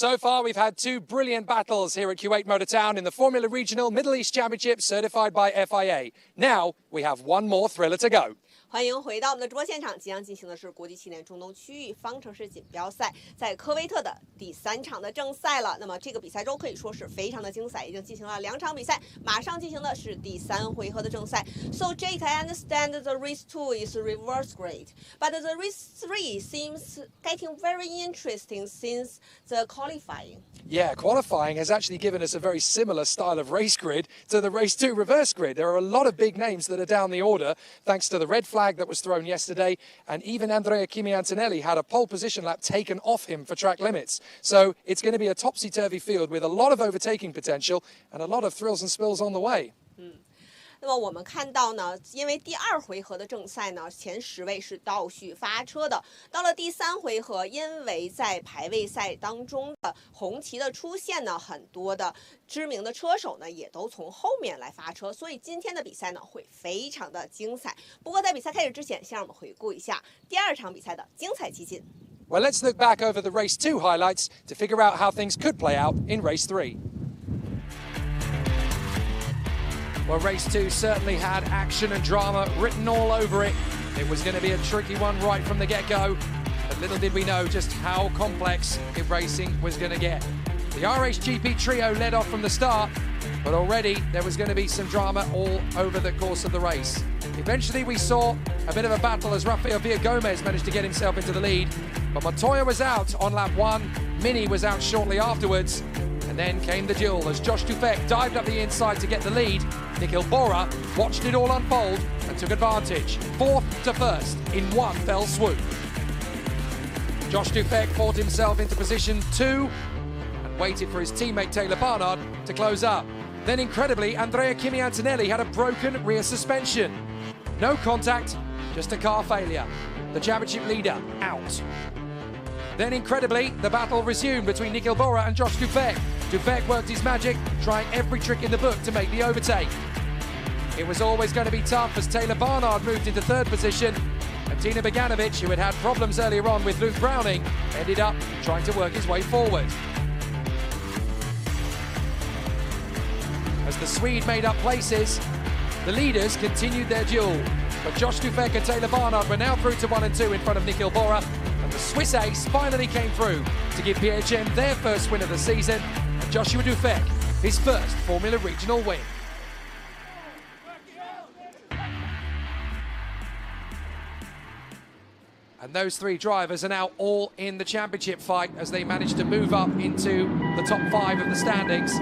So far, we've had two brilliant battles here at Kuwait Motor Town in the Formula Regional Middle East Championship certified by FIA. Now, we have one more thriller to go. 欢迎回到我们的直播现场，即将进行的是国际汽联中东区域方程式锦标赛，在科威特的第3场的正赛了。那么这个比赛周可以说是非常的精彩，已经进行了2场比赛，马上进行的是第3回合的正赛。So Jake, I understand the race 2 is reverse grade, but the race 3 seems getting very interesting since the qualifying. Yeah, qualifying has actually given us a very similar style of race grid to the race 2 reverse grid. There are a lot of big names that are down the order thanks to the red flag that was thrown yesterday, and even Antonelli had a pole position lap taken off him for track limits. So it's going to be a topsy-turvy field with a lot of overtaking potential and a lot of thrills and spills on the way. 那么我们看到呢，因为第2回合的正赛呢，前10位是倒序发车的。到了第3回合，因为在排位赛当中的红旗的出现呢，很多的知名的车手呢也都从后面来发车，所以今天的比赛呢会非常的精彩。不过在比赛开始之前，先让我们回顾一下第2场比赛的精彩集锦。Well, let's look back over the race 2 highlights to figure out how things could play out in race 3. Well, race 2 certainly had action and drama written all over it. It was going to be a tricky one right from the get-go, but little did we know just how complex the racing was going to get. The RHGP trio led off from the start, but already there was going to be some drama all over the course of the race. Eventually we saw a bit of a battle as Rafael Gomez managed to get himself into the lead, but Montoya was out on lap 1, Mini was out shortly afterwards, and then came the duel as Josh Dufek dived up the inside to get the lead. Nikhil Bora watched it all unfold and took advantage, 4th to 1st in one fell swoop. Josh Dufek fought himself into position 2 and waited for his teammate Taylor Barnard to close up. Then incredibly, Antonelli had a broken rear suspension. No contact, just a car failure. The championship leader out. Then incredibly, the battle resumed between Nikhil Bora and Josh Dufek. Dufek worked his magic, trying every trick in the book to make the overtake. It was always going to be tough as Taylor Barnard moved into 3rd position, and Tina Beganovic, who had had problems earlier on with Luke Browning, ended up trying to work his way forward. As the Swede made up places, the leaders continued their duel, but Josh Dufek and Taylor Barnard were now through to 1 and 2 in front of Nikhil Bora, and the Swiss ace finally came through to give PHM their first win of the season, and Joshua Dufek his first Formula Regional win. And those 3 drivers are now all in the championship fight as they manage to move up into the top 5 of the standings.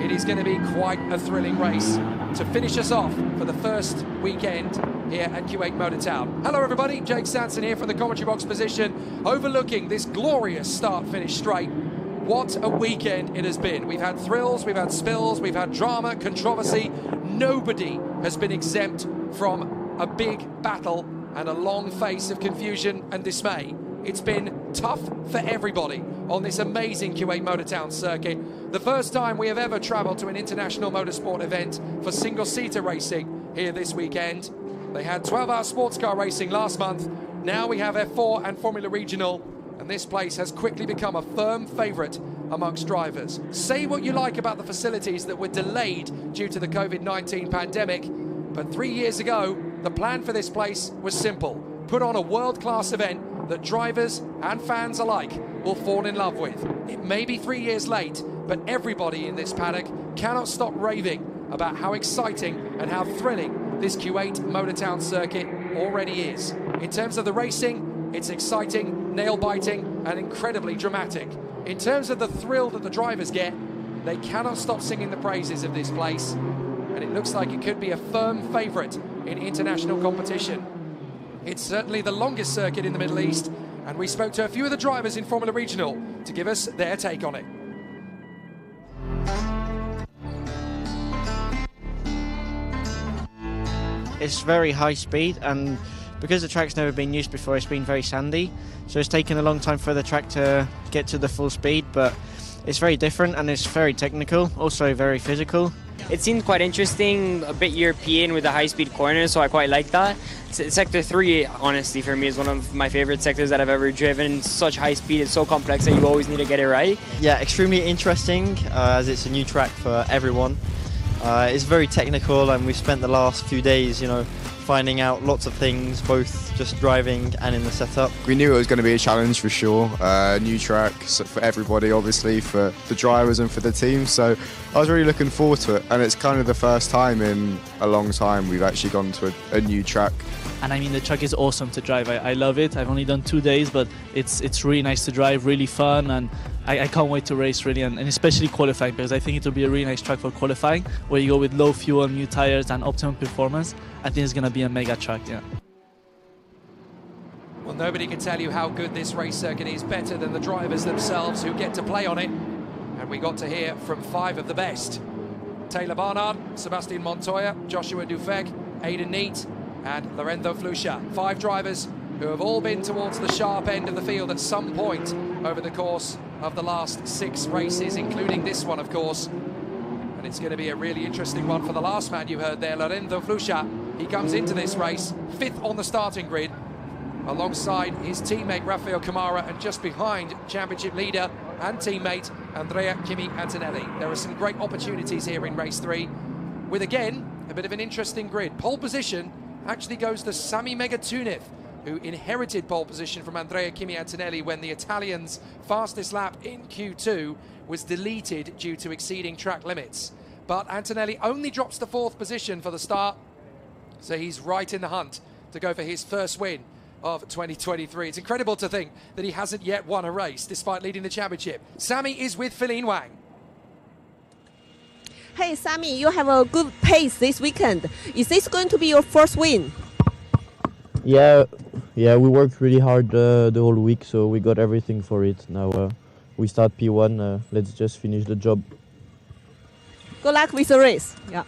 It is going to be quite a thrilling race to finish us off for the first weekend here at Kuwait Motor Town. Hello everybody, Jake Sanson here from the commentary box position, overlooking this glorious start-finish straight. What a weekend it has been. We've had thrills, we've had spills, we've had drama, controversy. Nobody has been exempt from a big battle and a long face of confusion and dismay. It's been tough for everybody on this amazing Kuwait Motor Town circuit. The first time we have ever travelled to an international motorsport event for single-seater racing here this weekend. They had 12-hour sports car racing last month. Now we have F4 and Formula Regional, and this place has quickly become a firm favourite amongst drivers. Say what you like about the facilities that were delayed due to the COVID-19 pandemic, but 3 years ago, the plan for this place was simple. Put on a world-class event that drivers and fans alike will fall in love with. It may be 3 years late, but everybody in this paddock cannot stop raving about how exciting and how thrilling this Kuwait Motor Town circuit already is. In terms of the racing, it's exciting, nail-biting, and incredibly dramatic. In terms of the thrill that the drivers get, they cannot stop singing the praises of this place, and it looks like it could be a firm favourite in international competition. It's certainly the longest circuit in the Middle East, and we spoke to a few of the drivers in Formula Regional to give us their take on it. It's very high speed, and because the track's never been used before, it's been very sandy, so it's taken a long time for the track to get to the full speed, but it's very different and it's very technical, also very physical. It seemed quite interesting, a bit European with the high-speed corners, so I quite like that. Sector 3, honestly, for me is one of my favorite sectors that I've ever driven. Such high speed, it's so complex that you always need to get it right. Yeah, extremely interesting as it's a new track for everyone. It's very technical, and we've spent the last few days, finding out lots of things, both just driving and in the setup. We knew it was going to be a challenge for sure. New track for everybody, obviously, for the drivers and for the team. So I was really looking forward to it, and it's kind of the first time in a long time we've actually gone to a new track. And I mean, the track is awesome to drive. I love it. I've only done 2 days, but it's really nice to drive, really fun, and I can't wait to race really, and especially qualifying, because I think it will be a really nice track for qualifying, where you go with low fuel, new tires, and optimum performance. I think it's going to be a mega track, yeah. Well, nobody can tell you how good this race circuit is, better than the drivers themselves who get to play on it. And we got to hear from 5 of the best. Taylor Barnard, Sebastian Montoya, Joshua Dufek, Aidan Neat, and Lorenzo Flusha. 5 drivers who have all been towards the sharp end of the field at some point over the course of the last 6 races, including this one, of course. And it's going to be a really interesting one for the last man you heard there, Lorenzo Flusha. He comes into this race 5th on the starting grid, alongside his teammate Rafael Camara, and just behind championship leader and teammate Andrea Kimi Antonelli. There are some great opportunities here in race 3, with again a bit of an interesting grid. Pole position actually goes to Sami Megatunov, who inherited pole position from Andrea Kimi Antonelli when the Italian's fastest lap in Q2 was deleted due to exceeding track limits. But Antonelli only drops to 4th position for the start, so he's right in the hunt to go for his first win of 2023. It's incredible to think that he hasn't yet won a race despite leading the championship. Sami is with Feline Wang. Hey, Sami, you have a good pace this weekend. Is this going to be your first win? Yeah, we worked really hard the whole week, so we got everything for it. Now we start P1, let's just finish the job. Good luck with the race. Yeah.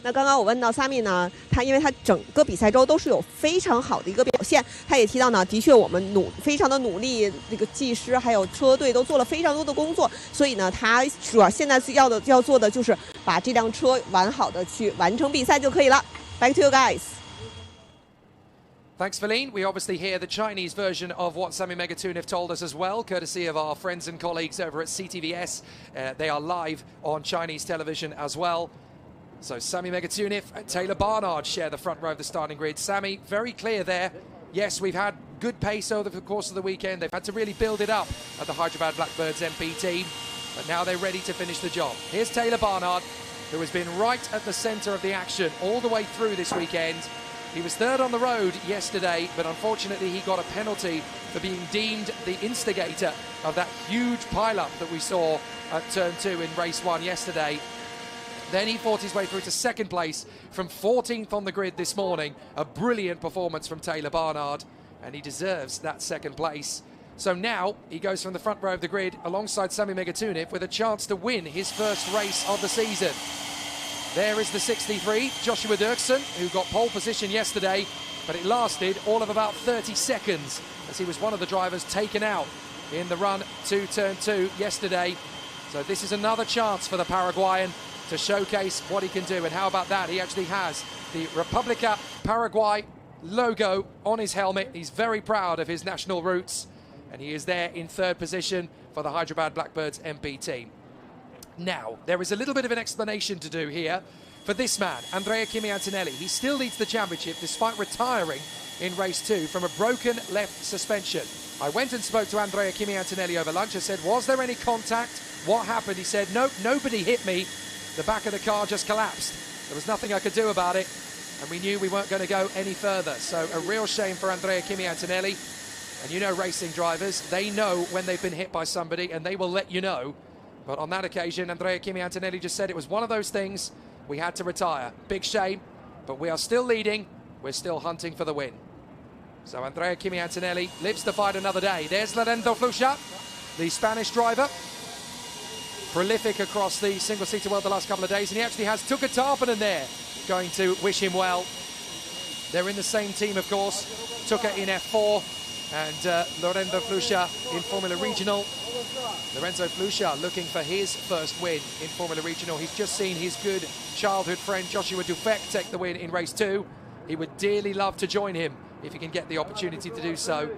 那刚刚我问到 Sami 呢，他因为他整个比赛周都是有非常好的一个表现，他也提到呢，的确我们非常的努力，这个技师还有车队都做了非常多的工作，所以呢，他主要现在要做的就是把这辆车完好的去完成比赛就可以了。Back to you guys. Thanks, Feline. We obviously hear the Chinese version of what Sami Megatunov told us as well, courtesy of our friends and colleagues over at CTVS. They are live on Chinese television as well. So Sami Megatunov and Taylor Barnard share the front row of the starting grid. Sami, very clear there. Yes, we've had good pace over the course of the weekend. They've had to really build it up at the Hyderabad Blackbirds MP team, but now they're ready to finish the job. Here's Taylor Barnard, who has been right at the centre of the action all the way through this weekend. He was 3rd on the road yesterday, but unfortunately he got a penalty for being deemed the instigator of that huge pile-up that we saw at Turn 2 in race 1 yesterday. Then he fought his way through to 2nd place from 14th on the grid this morning. A brilliant performance from Taylor Barnard, and he deserves that 2nd place. So now he goes from the front row of the grid alongside Sami Megatunov with a chance to win his first race of the season. There is the 63, Joshua Dirksen, who got pole position yesterday, but it lasted all of about 30 seconds as he was one of the drivers taken out in the run to Turn 2 yesterday. So this is another chance for the Paraguayan to showcase what he can do. And how about that? He actually has the República Paraguay logo on his helmet. He's very proud of his national roots, and he is there in 3rd position for the Hyderabad Blackbirds MP team. Now, there is a little bit of an explanation to do here for this man, Andrea Kimi Antonelli. He still leads the championship despite retiring in race 2 from a broken left suspension. I went and spoke to Andrea Kimi Antonelli over lunch. I said, was there any contact? What happened? He said, nope, nobody hit me. The back of the car just collapsed. There was nothing I could do about it, and we knew we weren't going to go any further. So a real shame for Andrea Kimi Antonelli. And you know racing drivers, they know when they've been hit by somebody and they will let you know. But on that occasion, Andrea Kimi Antonelli just said it was one of those things. We had to retire. Big shame, but we are still leading. We're still hunting for the win. So Andrea Kimi Antonelli lives to fight another day. There's Lorenzo Flusha, the Spanish driver. Prolific across the single-seater world the last couple of days, and he actually has Tuka Tarpanen there going to wish him well. They're in the same team, of course. Tuka in F4 and Lorenzo Flusha in Formula Regional. Lorenzo Flusha looking for his first win in Formula Regional. He's just seen his good childhood friend Joshua Dufek take the win in race 2. He would dearly love to join him if he can get the opportunity to do so.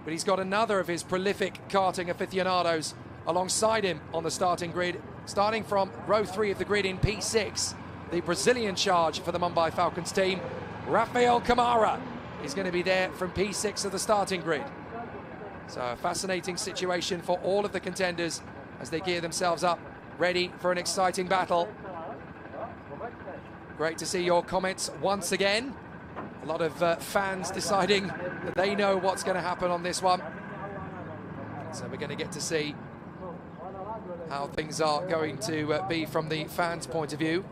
But he's got another of his prolific karting aficionados alongside him on the starting grid, starting from row 3 of the grid in P6. The Brazilian charge for the Mumbai Falcons team, Rafael Camara, is going to be there from P6 of the starting grid. So a fascinating situation for all of the contenders as they gear themselves up, ready for an exciting battle. Great to see your comments once again. A lot of fans deciding that they know what's going to happen on this one. So we're going to get to see how things are going to be from the fans' point of view.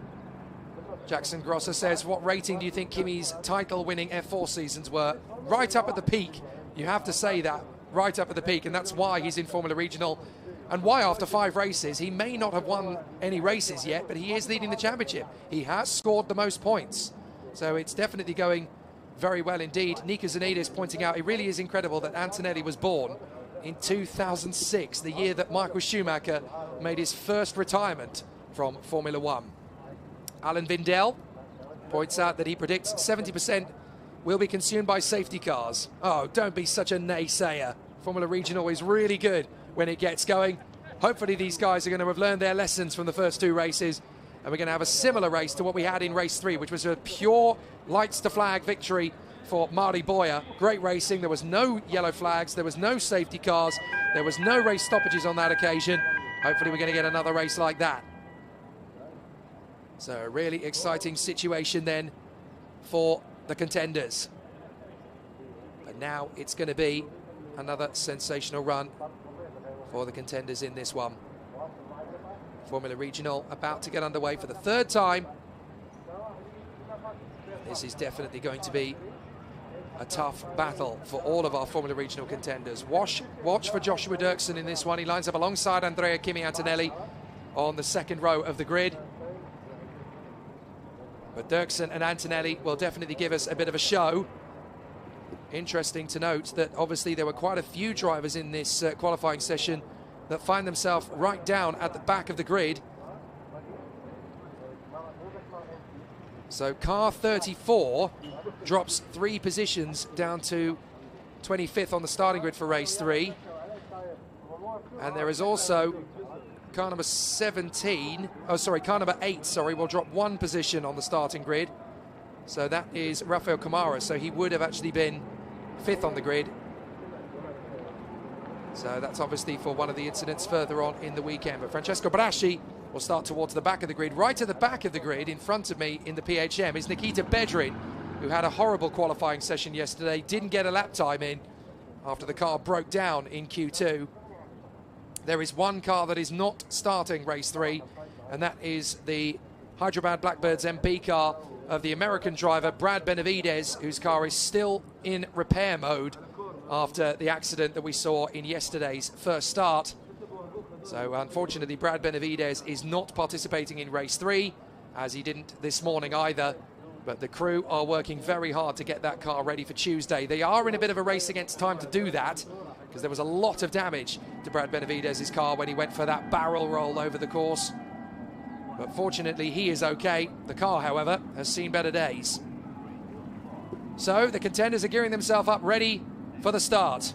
Jackson Grosser says, what rating do you think Kimi's title-winning F4 seasons were? Right up at the peak. You have to say that, right up at the peak, and that's why he's in Formula Regional, and why after 5 races, he may not have won any races yet, but he is leading the championship. He has scored the most points, so it's definitely going very well indeed. Nika Zanidis pointing out, it really is incredible that Antonelli was born in 2006, the year that Michael Schumacher made his first retirement from Formula 1. Alan Vindell points out that he predicts 70% will be consumed by safety cars. Oh, don't be such a naysayer. Formula Regional is really good when it gets going. Hopefully these guys are going to have learned their lessons from the first 2 races, and we're going to have a similar race to what we had in race 3, which was a pure lights to flag victory for Mari Boya. Great racing. There was no yellow flags, there was no safety cars, there was no race stoppages on that occasion. Hopefully we're going to get another race like that. So a really exciting situation then for the contenders. But now it's going to be another sensational run for the contenders in this one. Formula Regional about to get underway for the 3rd time. This is definitely going to be a tough battle for all of our Formula Regional contenders. Watch for Joshua Dirksen in this one. He lines up alongside Andrea Kimi Antonelli on the 2nd row of the grid. But Dirksen and Antonelli will definitely give us a bit of a show. Interesting to note that obviously there were quite a few drivers in this qualifying session that find themselves right down at the back of the grid. So car 34 drops 3 positions down to 25th on the starting grid for race 3. And there is also car number 8, will drop 1 position on the starting grid. So that is Rafael Camara. So he would have actually been 5th on the grid. So that's obviously for one of the incidents further on in the weekend. But Francesco Braschi will start towards the back of the grid. Right at the back of the grid, in front of me in the PHM, is Nikita Bedrin, who had a horrible qualifying session yesterday. Didn't get a lap time in after the car broke down in Q2. There is one car that is not starting race 3, and that is the Hyderabad Blackbirds MP car of the American driver Brad Benavides, whose car is still in repair mode after the accident that we saw in yesterday's first start. So unfortunately Brad Benavides is not participating in race 3, as he didn't this morning either. But the crew are working very hard to get that car ready for Tuesday. They are in a bit of a race against time to do that, because there was a lot of damage to Brad Benavides' car when he went for that barrel roll over the course. But fortunately he is okay. The car, however, has seen better days. So the contenders are gearing themselves up, ready for the start.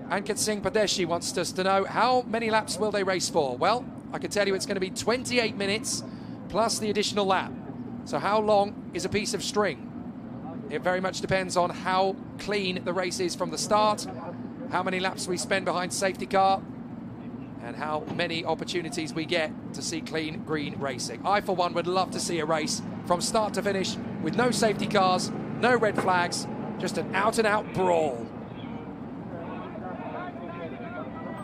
Ankit Singh Padeshi wants us to know, how many laps will they race for? Well, I can tell you it's going to be 28 minutes plus the additional lap. So how long is a piece of string? It very much depends on how clean the race is from the start, how many laps we spend behind safety car, and how many opportunities we get to see clean green racing. I, for one, would love to see a race from start to finish with no safety cars, no red flags, just an out-and-out brawl.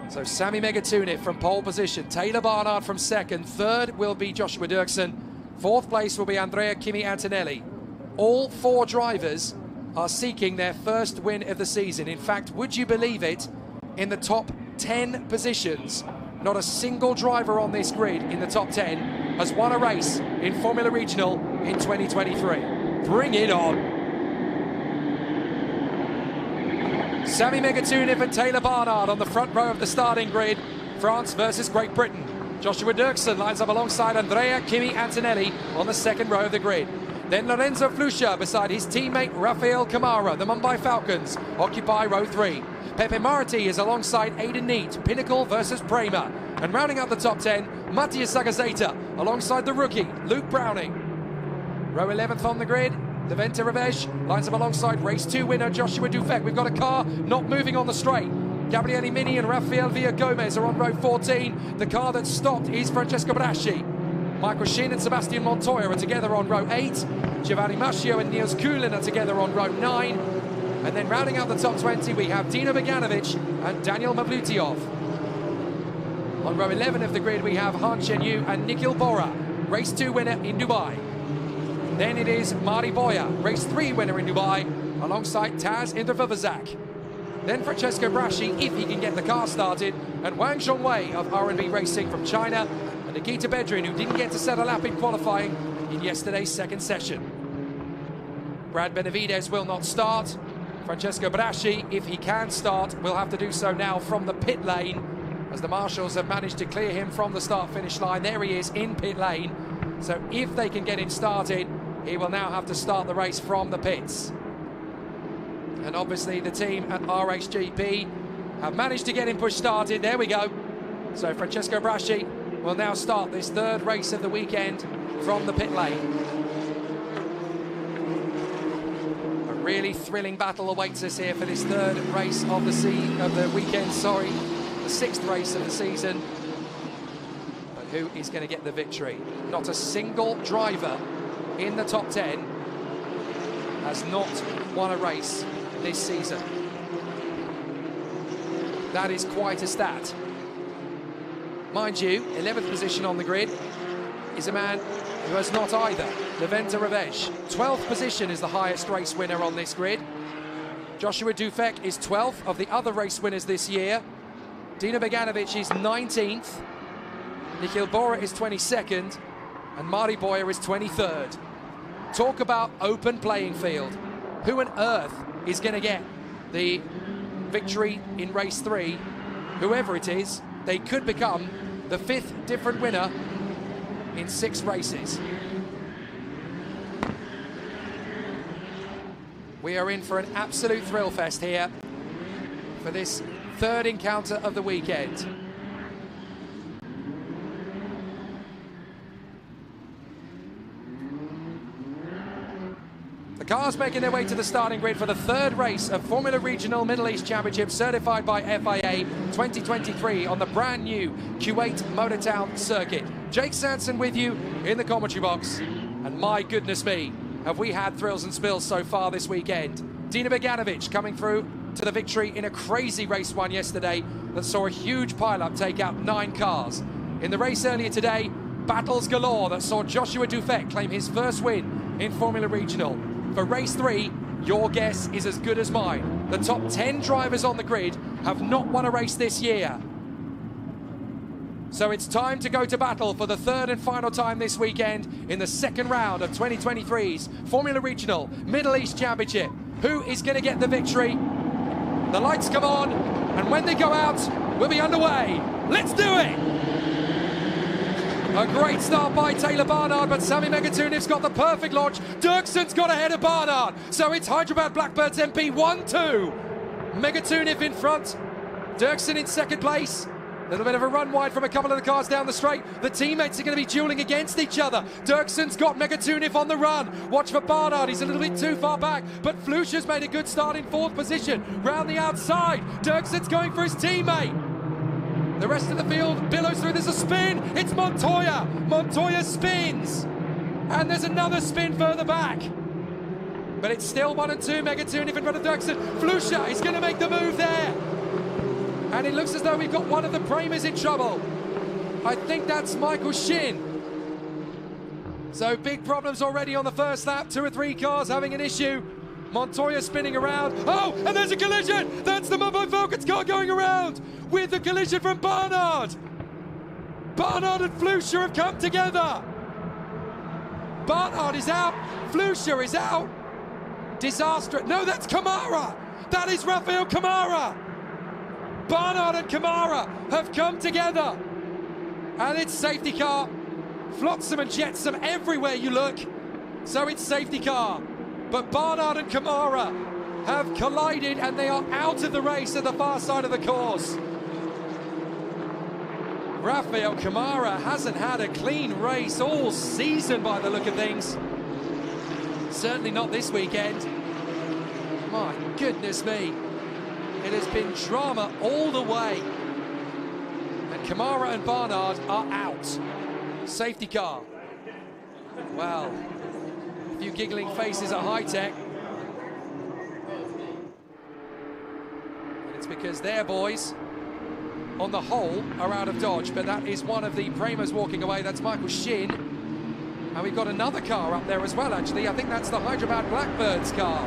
So Sami Megatunif from pole position, Taylor Barnard from 2nd, 3rd will be Joshua Dirksen, 4th place will be Andrea Kimi Antonelli. All 4 drivers are seeking their first win of the season. In fact, would you believe it, in the top 10 positions, not a single driver on this grid in the top 10 has won a race in Formula Regional in 2023. Bring it on. Sami Megatunif and Taylor Barnard on the front row of the starting grid. France versus Great Britain. Joshua Dirksen lines up alongside Andrea Kimi Antonelli on the second row of the grid. Then Lorenzo Flusha beside his teammate Rafael Camara. The Mumbai Falcons occupy row 3. Pepe Marati is alongside Aidan Neat, Pinnacle versus Prema. And rounding out the top 10, Matthias Sagazeta alongside the rookie Luke Browning. Row 11th on the grid, Davide Revesh lines up alongside race 2 winner Joshua Dufek. We've got a car not moving on the straight. Gabriele Mini and Rafael Villagomez are on row 14. The car that stopped is Francesco Braschi. Michael Shin and Sebastian Montoya are together on row 8. Giovanni Mascio and Niels Kulin are together on row 9. And then rounding out the top 20, we have Dino Beganovic and Daniel Mavlutiov. On row 11 of the grid, we have Han Chen-Yu and Nikhil Bora, race 2 winner in Dubai. Then it is Mari Boya, race 3 winner in Dubai, alongside Taz Indervavazak. Then Francesco Braschi, if he can get the car started, and Wang Zhongwei of R&B Racing from China, and Nikita Bedrin, who didn't get to set a lap in qualifying in yesterday's second session. Brad Benavides will not start. Francesco Braschi, if he can start, will have to do so now from the pit lane, as the marshals have managed to clear him from the start-finish line. There he is in pit lane. So if they can get him started, he will now have to start the race from the pits. And obviously the team at RHGP have managed to get him push started. There we go. So Francesco Braschi will now start this third race of the weekend from the pit lane. A really thrilling battle awaits us here for this third race of the weekend, the sixth race of the season. But who is going to get the victory? Not a single driver in the top 10 has not won a race this season. That is quite a stat. Mind you, 11th position on the grid is a man who has not either. Leventa Revesh, 12th position is the highest race winner on this grid. Joshua Dufek is 12th of the other race winners this year. Dino Beganovic is 19th. Nikhil Bora is 22nd. And Mari Boya is 23rd. Talk about open playing field. Who on earth is going to get the victory in race 3? Whoever it is, they could become the 5th different winner in 6 races. We are in for an absolute thrill fest here for this third encounter of the weekend. The cars making their way to the starting grid for the third race of Formula Regional Middle East Championship, certified by FIA 2023 on the brand new Kuwait Motor Town circuit. Jake Sanson with you in the commentary box. And my goodness me, have we had thrills and spills so far this weekend. Dino Beganovic coming through to the victory in a crazy race 1 yesterday that saw a huge pile-up take out 9 cars. In the race earlier today, battles galore that saw Joshua Dufek claim his first win in Formula Regional. For race 3, your guess is as good as mine. The top 10 drivers on the grid have not won a race this year. So it's time to go to battle for the third and final time this weekend in the second round of 2023's Formula Regional Middle East Championship. Who is going to get the victory? The lights come on, and when they go out, we'll be underway. Let's do it! A great start by Taylor Barnard, but Sami Megatunif's got the perfect launch. Dirksen's got ahead of Barnard. So it's Hyderabad Blackbirds MP 1-2. Megatunif in front. Dirksen in second place. A little bit of a run wide from a couple of the cars down the straight. The teammates are going to be dueling against each other. Dirksen's got Megatunif on the run. Watch for Barnard. He's a little bit too far back, but Flusha's made a good start in 4th position. Round the outside. Dirksen's going for his teammate. The rest of the field billows through. There's a spin. It's Montoya. Montoya spins. And there's another spin further back. But it's still 1 and 2. Megatunif in front of Dirksen. Flusha is going to make the move there. And it looks as though we've got one of the Premas in trouble. I think that's Michael Shin. So big problems already on the first lap. 2 or 3 cars having an issue. Montoya spinning around. Oh, and there's a collision. That's the Mumbai Falcons car going around with the collision from Barnard. Barnard and Flusha have come together. Barnard is out. Flusha is out. Disaster. No, that's Camara. That is Rafael Kamara. Barnard and Kamara have come together. And it's safety car. Flotsam and jetsam everywhere you look. So it's safety car. But Barnard and Kamara have collided and they are out of the race at the far side of the course. Rafael Kamara hasn't had a clean race all season by the look of things. Certainly not this weekend. My goodness me. It has been drama all the way. And Kamara and Barnard are out. Safety car. Well, a few giggling faces at high tech. And it's because their boys, on the whole, are out of dodge. But that is one of the Premers walking away. That's Michael Shin. And we've got another car up there as well, actually. I think that's the Hyderabad Blackbirds car.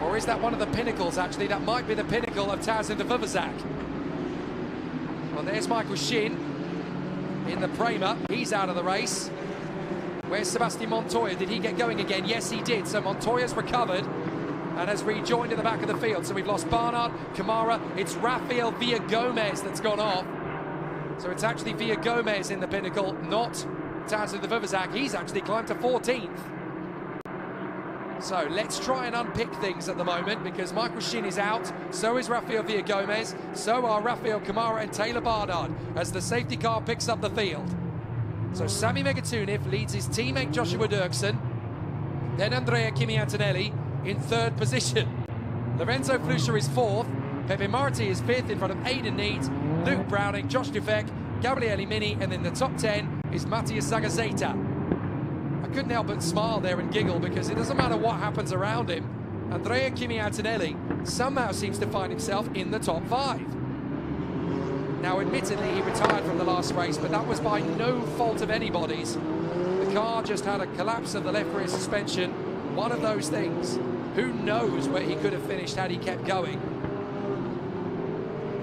Or is that one of the pinnacles, actually? That might be the pinnacle of Taz and the Vuvuzak. Well, there's Michael Shin in the Premer. He's out of the race. Where's Sebastian Montoya? Did he get going again? Yes, he did. So Montoya's recovered and has rejoined in the back of the field. So we've lost Barnard, Kamara. It's Rafael Villagomez that's gone off. So it's actually Villagomez in the pinnacle, not Taz and the Vuvuzak. He's actually climbed to 14th. So let's try and unpick things at the moment, because Michael Shin is out, so is Rafael Villagomez, so are Rafael Kamara and Taylor Barnard as the safety car picks up the field. So Sami Megatunif leads his teammate Joshua Dirksen, then Andrea Kimi Antonelli in third position. Lorenzo Flusha is fourth, Pepe Marti is fifth in front of Aidan Neat, Luke Browning, Josh Dufek, Gabriele Mini, and in the top 10 is Matthias Sagazeta. I couldn't help but smile there and giggle, because it doesn't matter what happens around him. Andrea Kimi Antonelli somehow seems to find himself in the top 5. Now, admittedly, he retired from the last race, but that was by no fault of anybody's. The car just had a collapse of the left rear suspension. One of those things. Who knows where he could have finished had he kept going.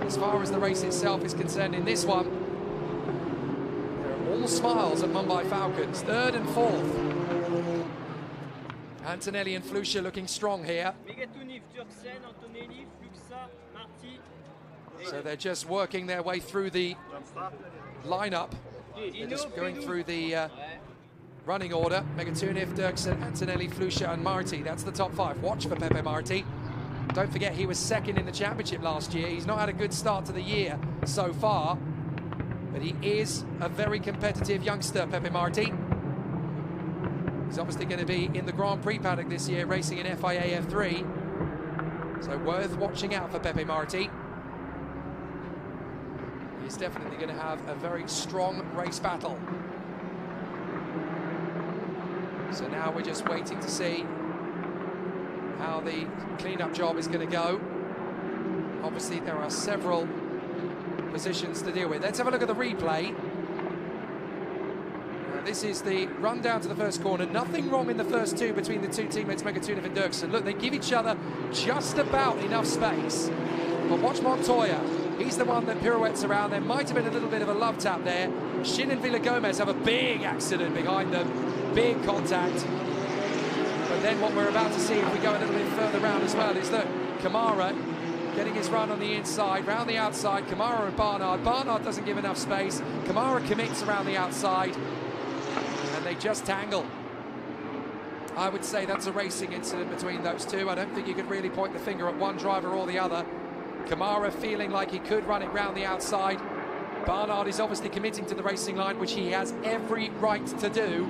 As far as the race itself is concerned in this one, all smiles at Mumbai Falcons, third and fourth. Antonelli and Flusha looking strong here. So they're just working their way through the lineup. They're just going through the running order. Megatunif, Dirksen, Antonelli, Flusha and Marti. That's the top 5. Watch for Pepe Marti. Don't forget, he was second in the championship last year. He's not had a good start to the year so far, but he is a very competitive youngster, Pepe Marti. He's obviously going to be in the Grand Prix paddock this year, racing in FIA F3. So worth watching out for Pepe Marti. He's definitely going to have a very strong race battle. So now we're just waiting to see how the clean-up job is going to go. Obviously, there are several positions to deal with. Let's have a look at the replay. This is the run down to the first corner. Nothing wrong in the first two between the two teammates, Megatunif and Dirksen. Look, they give each other just about enough space. But watch Montoya. He's the one that pirouettes around. There might have been a little bit of a love tap there. Shin and Villagomez have a big accident behind them. Big contact. But then what we're about to see, if we go a little bit further round as well, is that Kamara getting his run on the inside, round the outside, Kamara and Barnard. Barnard doesn't give enough space. Kamara commits around the outside, and they just tangle. I would say that's a racing incident between those two. I don't think you could really point the finger at one driver or the other. Kamara feeling like he could run it round the outside. Barnard is obviously committing to the racing line, which he has every right to do.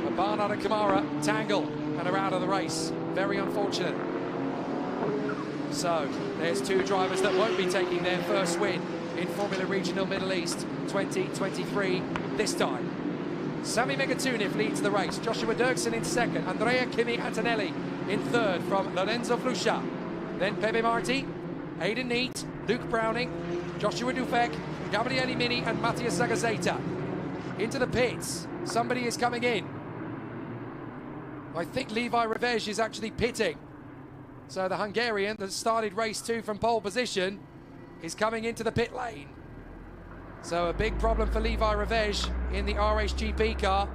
But Barnard and Kamara tangle and are out of the race. Very unfortunate. So there's two drivers that won't be taking their first win in Formula Regional Middle East 2023 this time. Sami Megatunif leads the race. Joshua Dirksen in second. Andrea Kimi Antonelli in third from Lorenzo Flusha. Then Pepe Marti, Aidan Neat, Luke Browning, Joshua Dufek, Gabriele Mini and Matthias Sagazeta. Into the pits. Somebody is coming in. I think Levi Revej is actually pitting. So the Hungarian that started race 2 from pole position is coming into the pit lane. So a big problem for Levi Revej in the RHGP car.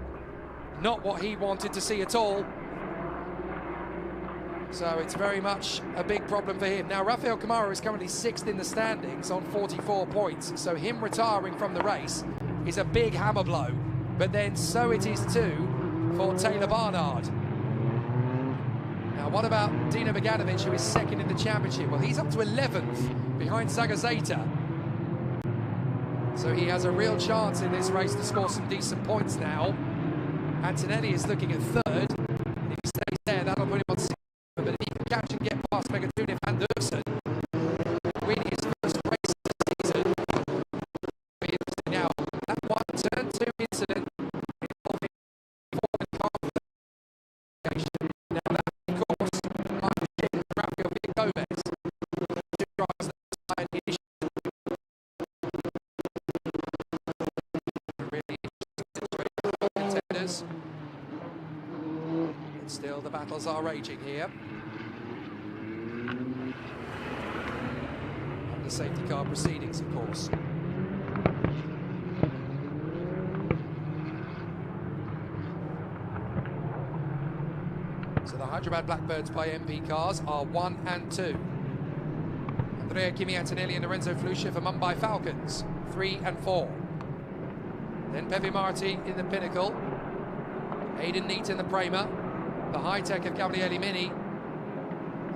Not what he wanted to see at all. So it's very much a big problem for him. Now, Rafael Camara is currently 6th in the standings on 44 points. So him retiring from the race is a big hammer blow. But then so it is too for Taylor Barnard. Now, what about Dino Beganovic, who is 2nd in the championship? Well, he's up to 11th behind Zagazeta. So he has a real chance in this race to score some decent points now. Antonelli is looking at 3rd. And if he stays there, that'll put him on 6th. But if he can catch and get past Megatuniv and Dirksen, winning his first race of the season, now that one turn 2 incident involving now that, of course, Rafael Gomez, 2 drivers that are initially really interesting contenders. And still the battles are raging here. And the safety car proceedings, of course. So the Hyderabad Blackbirds by MP cars are 1 and 2. Andrea Kimi Antonelli and Lorenzo Fluscia for Mumbai Falcons, 3 and 4. Then Pepe Marti in the Pinnacle, Aidan Neat in the Prema, the high-tech of Gabriele Mini,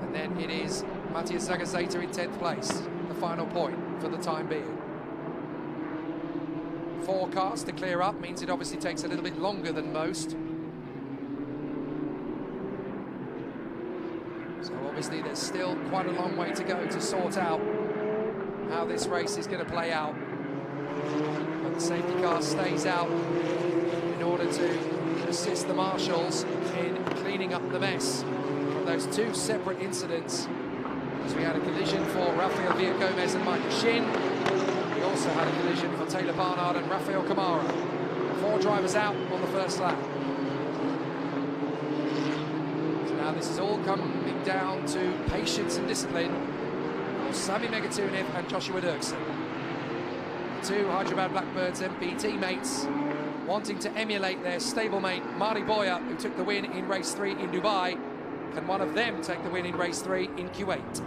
and then it is Matthias Zagazeta in 10th place, the final point for the time being. 4 cars to clear up means it obviously takes a little bit longer than most. So obviously there's still quite a long way to go to sort out how this race is going to play out. But the safety car stays out in order to assist the marshals in cleaning up the mess from those 2 separate incidents. As we had a collision for Rafael Villagomez and Michael Shin. We also had a collision for Taylor Barnard and Rafael Camara. 4 drivers out on the first lap. So now this is all coming down to patience and discipline for Sami Megatuniv and Joshua Dirksen. 2 Hyderabad Blackbirds MP teammates wanting to emulate their stablemate Mari Boya, who took the win in race 3 in Dubai. Can one of them take the win in race 3 in Kuwait?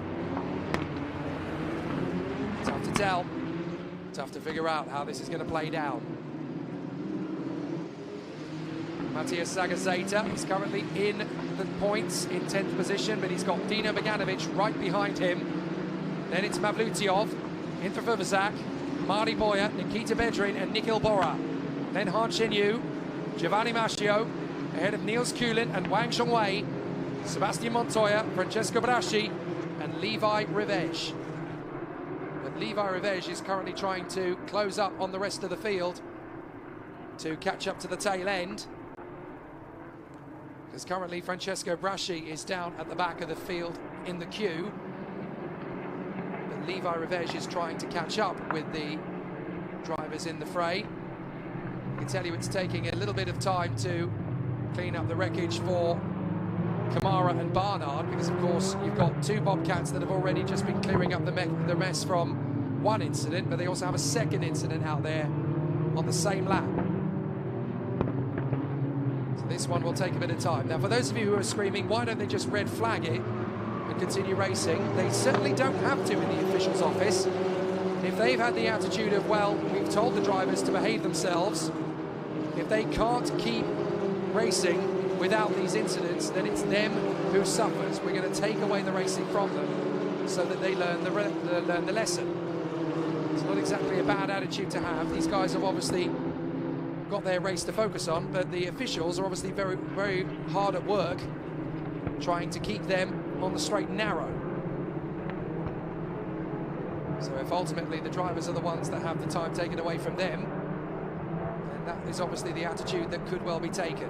Tough to tell. Tough to figure out how this is going to play down. Matthias Zagazeta is currently in the points in 10th position, but he's got Dino Beganovic right behind him. Then it's Mavlutiov, Intra Furvazak, Mari Boya, Nikita Bedrin and Nikhil Bora. Then Han Shenyu, Giovanni Mascio, ahead of Niels Kulin and Wang Zhongwei, Sebastian Montoya, Francesco Braschi and Levi Rivej. But Levi Rivej is currently trying to close up on the rest of the field to catch up to the tail end. Because currently Francesco Braschi is down at the back of the field in the queue. But Levi Rivej is trying to catch up with the drivers in the fray. I can tell you it's taking a little bit of time to clean up the wreckage for Camara and Barnard, because of course you've got 2 Bobcats that have already just been clearing up the mess from 1 incident, but they also have a 2nd incident out there on the same lap. So this one will take a bit of time. Now, for those of you who are screaming, why don't they just red flag it and continue racing? They certainly don't have to in the officials' office. If they've had the attitude of, well, we've told the drivers to behave themselves, if they can't keep racing without these incidents, then it's them who suffers. We're going to take away the racing from them so that they learn the lesson. It's not exactly a bad attitude to have. These guys have obviously got their race to focus on, but the officials are obviously very, very hard at work trying to keep them on the straight and narrow. So if ultimately the drivers are the ones that have the time taken away from them, then that is obviously the attitude that could well be taken.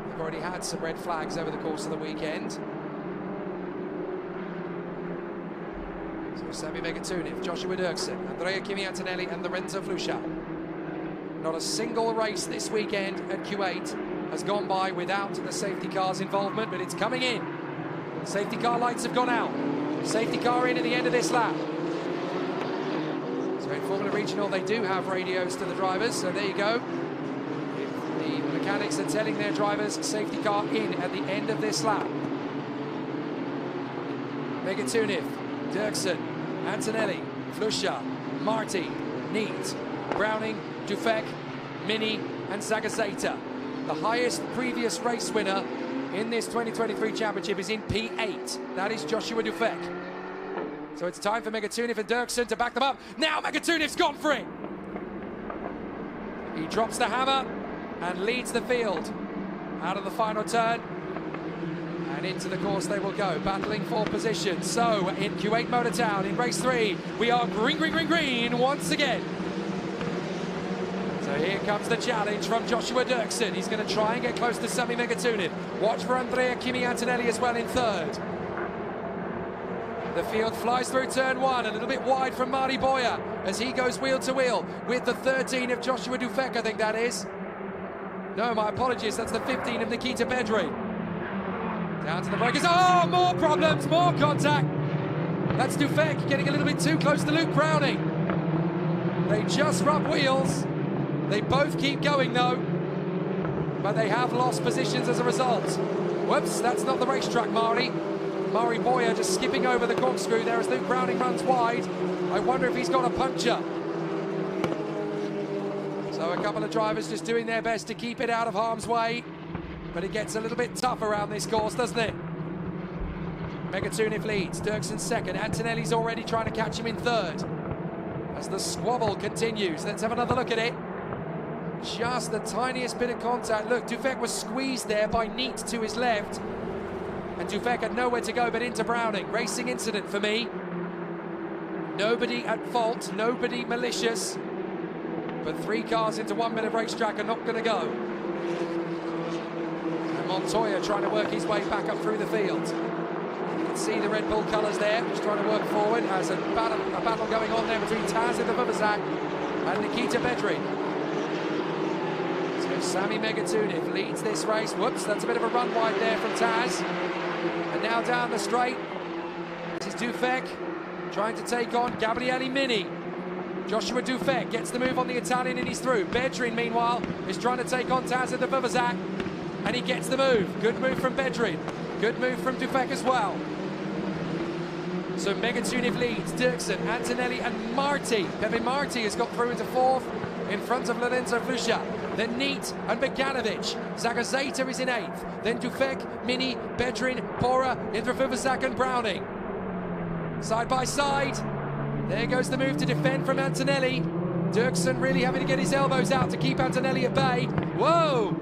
They've already had some red flags over the course of the weekend. So Sami Megatuniv, Joshua Dirksen, Andrea Kimi Antonelli and Lorenzo Fluscia. Not a single race this weekend at Kuwait has gone by without the safety car's involvement, but it's coming in. Safety car lights have gone out. Safety car in at the end of this lap. So in Formula Regional, they do have radios to the drivers, so there you go. The mechanics are telling their drivers safety car in at the end of this lap. Megatuniv, Dirksen, Antonelli, Flusha, Marti, Neat, Browning, Dufek, Mini and Zagazeta. The highest previous race winner in this 2023 championship is in P8. That is Joshua Dufek. So it's time for Megatuniv and Dirksen to back them up. Now Megatuniv's gone for it. He drops the hammer and leads the field out of the final turn. And into the course they will go, battling for position. So in Kuwait Motor Town in race 3, we are green, green, green, green once again. So here comes the challenge from Joshua Dirksen. He's going to try and get close to Sami Megatuniv. Watch for Andrea Kimi Antonelli as well in third. The field flies through turn 1, a little bit wide from Mari Boya as he goes wheel to wheel with the 13 of Joshua Dufek, I think that is. No, my apologies, that's the 15 of Nikita Bedri. Down to the breakers. Oh, more problems, more contact. That's Dufek getting a little bit too close to Luke Browning. They just rub wheels. They both keep going though, but they have lost positions as a result. Whoops, that's not the racetrack, Mari. Mari Boya just skipping over the corkscrew there as Luke Browning runs wide. I wonder if he's got a puncture. So a couple of drivers just doing their best to keep it out of harm's way. But it gets a little bit tough around this course, doesn't it? Megatuniv leads, Dirksen second. Antonelli's already trying to catch him in third. As the squabble continues, let's have another look at it. Just the tiniest bit of contact. Look, Dufek was squeezed there by Neat to his left. And Dufek had nowhere to go but into Browning. Racing incident for me. Nobody at fault, nobody malicious. But 3 cars into 1 minute racetrack are not going to go. And Montoya trying to work his way back up through the field. You can see the Red Bull colours there, just trying to work forward. As a battle going on there between Taz in the Vuvuzak and Nikita Bedri. So Sami Megatuniv leads this race. Whoops, that's a bit of a run wide there from Taz. And now down the straight, this is Dufek trying to take on Gabriele Mini. Joshua Dufek gets the move on the Italian and he's through. Bedrin, meanwhile, is trying to take on Taz at the Vuvuzak, and he gets the move. Good move from Bedrin. Good move from Dufek as well. So Megatuniv leads, Dirksen, Antonelli and Marti. Pepe Marti has got through into 4th in front of Lorenzo Flusha. Then Neat and Beganovic. Zagazeta is in 8th. Then Dufek, Mini, Bedrin, Pora, Indra Vuvuzak and Browning. Side by side. There goes the move to defend from Antonelli. Dirksen really having to get his elbows out to keep Antonelli at bay. Whoa!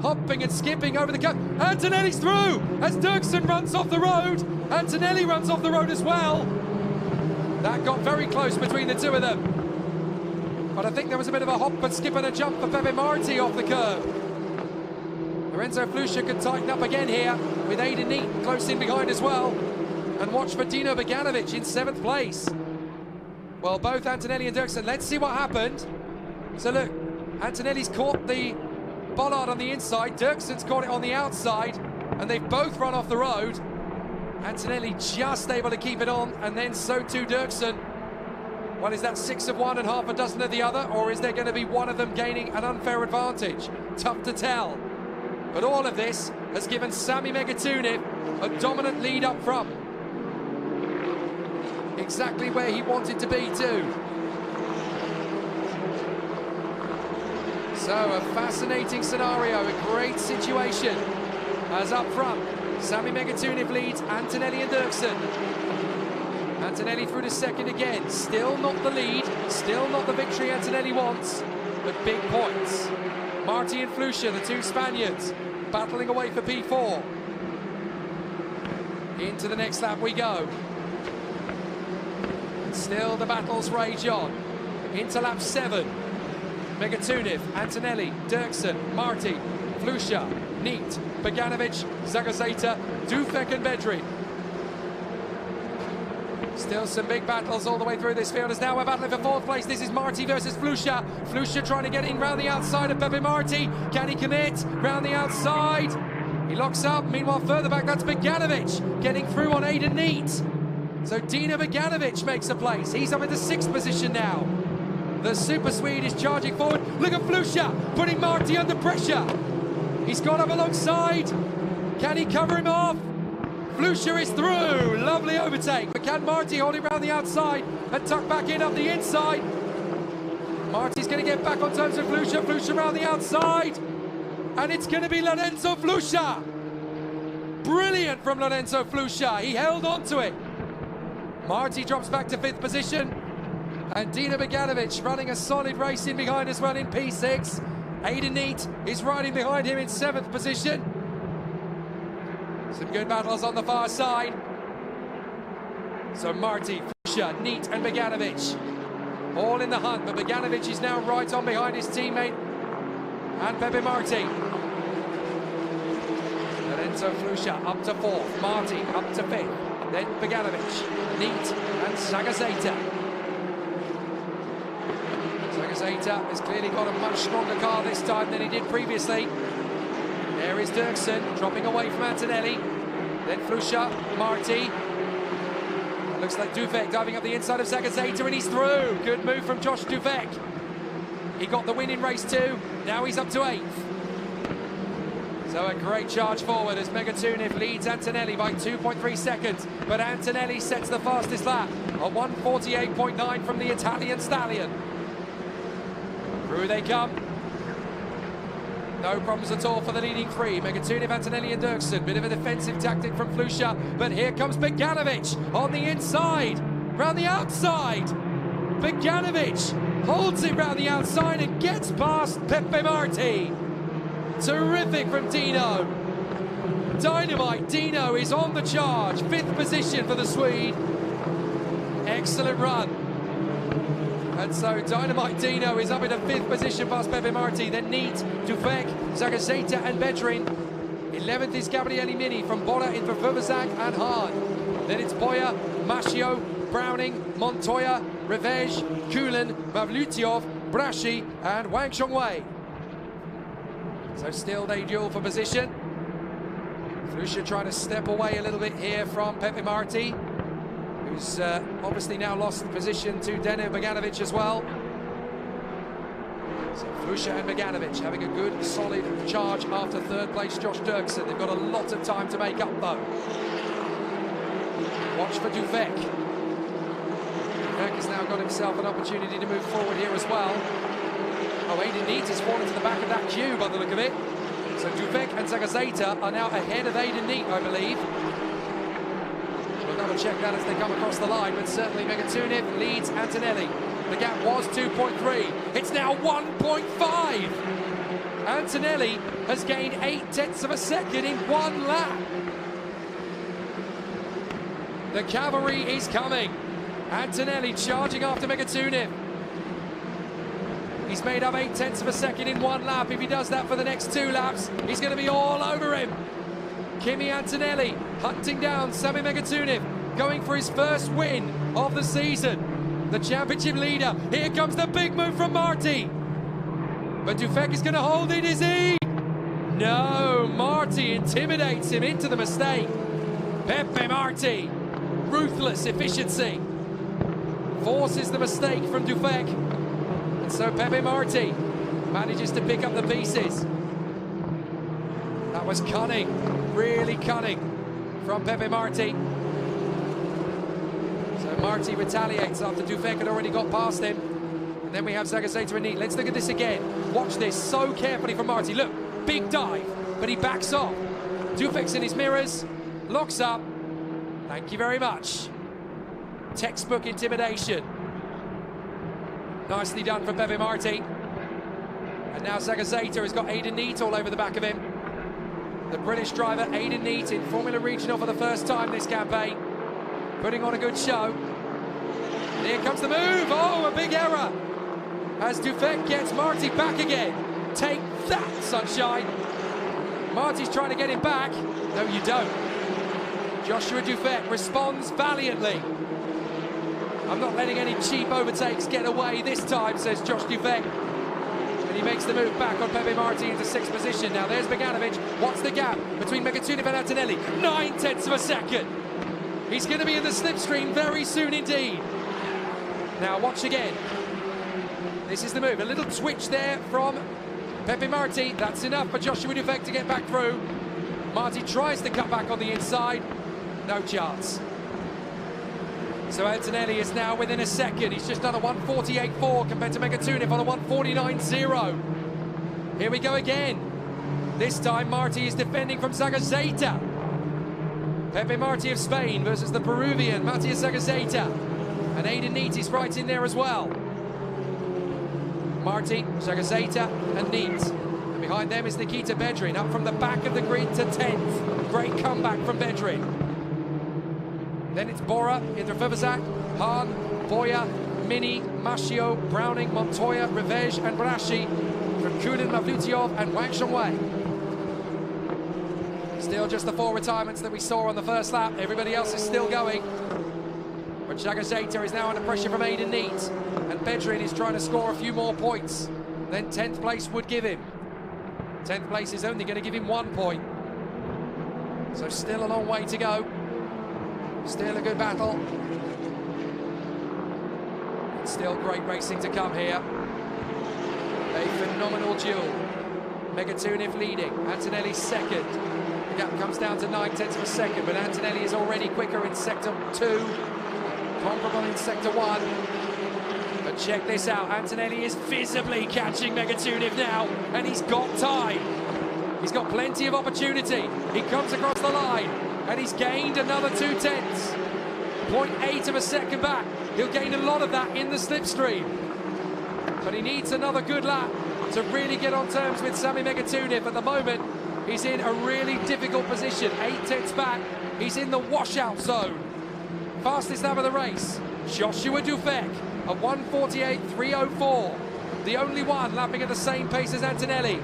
Hopping and skipping over the cut. Antonelli's through as Dirksen runs off the road. Antonelli runs off the road as well. That got very close between the two of them. But I think there was a bit of a hop and skip and a jump for Pepe Marti off the curve. Lorenzo Flusha could tighten up again here with Aiden Neat close in behind as well. And watch for Dino Beganovic in 7th place. Well, both Antonelli and Dirksen, let's see what happened. So look, Antonelli's caught the bollard on the inside, Dirksen's caught it on the outside, and they've both run off the road. Antonelli just able to keep it on, and then so too Dirksen. Well, is that 6 of one and half a dozen of the other, or is there going to be one of them gaining an unfair advantage? Tough to tell. But all of this has given Sami Megatuniv a dominant lead up front. Exactly where he wanted to be too. So a fascinating scenario, a great situation. As up front, Sami Megatuniv leads Antonelli and Dirksen. Antonelli through to second again. Still not the lead, still not the victory Antonelli wants, but big points. Marti and Flusha, the 2 Spaniards, battling away for P4. Into the next lap we go. Still the battles rage on. Into lap 7. Megatuniv, Antonelli, Dirksen, Marti, Flusha, Neat, Beganovic, Zagazeta, Dufek and Bedri. Still some big battles all the way through this field as now we're battling for 4th place. This is Marti versus Flusha. Flusha trying to get in round the outside of Pepe Marti. Can he commit? Round the outside. He locks up. Meanwhile, further back, that's Beganovic getting through on Aiden Neat. So Dino Beganovic makes a place. He's up into 6th position now. The Super Swede is charging forward. Look at Flusha putting Marti under pressure. He's got up alongside. Can he cover him off? Flusha is through. Lovely overtake. But can Marti hold him around the outside and tuck back in up the inside? Marti's going to get back on terms with Flusha. Flusha around the outside. And it's going to be Lorenzo Flusha. Brilliant from Lorenzo Flusha. He held on to it. Marti drops back to 5th position. And Dino Beganovic running a solid race in behind as well in P6. Aidan Neat is riding behind him in 7th position. Some good battles on the far side. So Marti, Flusha, Neat and Beganovic all in the hunt, but Beganovic is now right on behind his teammate and Pepe Marti. Lorenzo Flusha up to 4th, Marti up to 5th, then Beganovic, Neat and Sagazeta. Sagazeta has clearly got a much stronger car this time than he did previously. There is Dirksen dropping away from Antonelli. Then Flusha, Marti. It looks like Duvek diving up the inside of Sagazeta and he's through. Good move from Josh Duvek. He got the win in race 2. Now he's up to 8th. So a great charge forward as Megatuniv leads Antonelli by 2.3 seconds. But Antonelli sets the fastest lap, a 1:48.9 from the Italian stallion. Through they come. No problems at all for the leading 3. Megatuniv, Antonelli and Dirksen. Bit of a defensive tactic from Flusha, but here comes Beganovic on the inside, round the outside. Beganovic holds it round the outside and gets past Pepe Marti. Terrific from Dino. Dynamite Dino is on the charge. 5th position for the Swede. Excellent run. And so Dynamite Dino is up in a 5th position past Pepe Marti, then Neat, Duvek, Sagazeta and Bedrin. 11th is Gabriele Mini from Bora in Vervuzak and Hahn. Then it's Boya, Mashio, Browning, Montoya, Revej, Kulin, Mavlutyov, Brashi and Wang Chongwei. So still they duel for position. Flusha trying to step away a little bit here from Pepe Marti, who's obviously now lost position to Deno Beganovic as well. So Flusha and Beganovic having a good, solid charge after 3rd place Josh Dirksen. They've got a lot of time to make up though. Watch for Duvek. Duvek has now got himself an opportunity to move forward here as well. Oh, Aidan Neat has fallen to the back of that queue by the look of it. So Duvek and Sagazeta are now ahead of Aidan Neat, I believe. We'll double check that as they come across the line, but certainly Megatuniv leads Antonelli. The gap was 2.3. It's now 1.5. Antonelli has gained 0.8 of a second in 1 lap. The cavalry is coming. Antonelli charging after Megatuniv. He's made up 0.8 of a second in 1 lap. If he does that for the next 2 laps, he's going to be all over him. Kimi Antonelli hunting down Sami Megatuniv, going for his first win of the season. The championship leader. Here comes the big move from Marti. But Duvek is going to hold it, is he? No, Marti intimidates him into the mistake. Pepe Marti, ruthless efficiency, forces the mistake from Duvek. So Pepe Marti manages to pick up the pieces. That was cunning, really cunning from Pepe Marti. So Marti retaliates after Duvek had already got past him. And then we have Sagazeta and Neat. Let's look at this again. Watch this so carefully from Marti. Look, big dive, but he backs off. Duvek's in his mirrors, locks up. Thank you very much. Textbook intimidation. Nicely done from Pepe Marti. And now Sagazeta has got Aidan Neat all over the back of him. The British driver Aidan Neat in Formula Regional for the first time this campaign, putting on a good show. And here comes the move. Oh, a big error as Duvek gets Marti back again. Take that, sunshine. Marti's trying to get him back. No, you don't. Joshua Duvek responds valiantly. I'm not letting any cheap overtakes get away this time, says Josh Duvek. And he makes the move back on Pepe Marti into 6th position. Now there's Beganovic. What's the gap between Megatuniv and Antonelli? 0.9 of a second. He's going to be in the slipstream very soon indeed. Now watch again. This is the move. A little twitch there from Pepe Marti. That's enough for Joshua Duvek to get back through. Marti tries to cut back on the inside. No chance. So Antonelli is now within a second. He's just done a 1:48.4 compared to Megatunic on a 1:49.0. Here we go again. This time Marti is defending from Zagazeta. Pepe Marti of Spain versus the Peruvian Matías Zagazeta. And Aidan Neate is right in there as well. Marti, Zagazeta and Neate. And behind them is Nikita Bedrin, up from the back of the grid to 10th. Great comeback from Bedrin. Then it's Bora, Indra Hahn, Boya, Mini, Mashio, Browning, Montoya, Revej and Brashi from Kulin, Mavlutiov and Wang Shengwei. Still just the 4 retirements that we saw on the first lap. Everybody else is still going. But Zagazeta is now under pressure from Aidan Neate. And Bedrin is trying to score a few more points than 10th place would give him. 10th place is only going to give him 1 point. So still a long way to go. Still a good battle. It's still great racing to come here. A phenomenal duel. Megatunic leading, Antonelli second. The gap comes down to 9/10 of a second, but Antonelli is already quicker in sector 2, comparable in sector 1. But check this out, Antonelli is visibly catching Megatunic now, and he's got time. He's got plenty of opportunity. He comes across the line, and he's gained another 2/10. 0.8 of a second back. He'll gain a lot of that in the slipstream. But he needs another good lap to really get on terms with Sami Megatunic. At the moment, he's in a really difficult position. 8/10 back, he's in the washout zone. Fastest lap of the race, Joshua Dufek, a 1:48.304. The only one lapping at the same pace as Antonelli.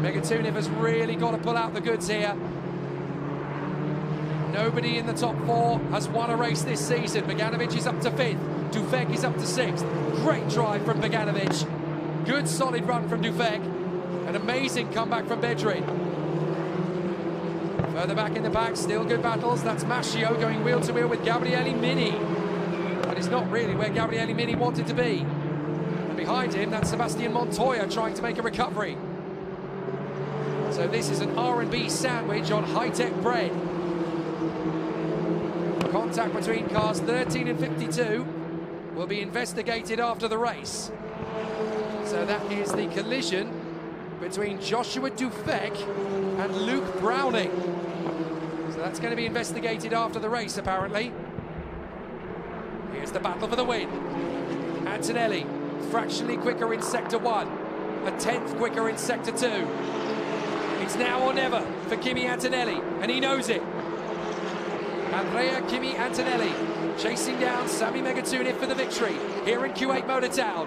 Megatunic has really got to pull out the goods here. Nobody in the top 4 has won a race this season. Beganovic is up to 5th. Dufek is up to 6th. Great drive from Beganovic. Good solid run from Dufek. An amazing comeback from Bedrin. Further back in the pack, still good battles. That's Mashio going wheel to wheel with Gabriele Mini. But it's not really where Gabriele Mini wanted to be. And behind him, that's Sebastian Montoya trying to make a recovery. So this is an R&B sandwich on high-tech bread. Contact between cars 13 and 52 will be investigated after the race. So that is the collision between Joshua Dufek and Luke Browning. So that's going to be investigated after the race, apparently. Here's the battle for the win. Antonelli, fractionally quicker in sector 1, a 10th quicker in sector 2. It's now or never for Kimi Antonelli, and he knows it. Andrea Kimi Antonelli chasing down Sami Megatunic for the victory here in Kuwait Motor Town.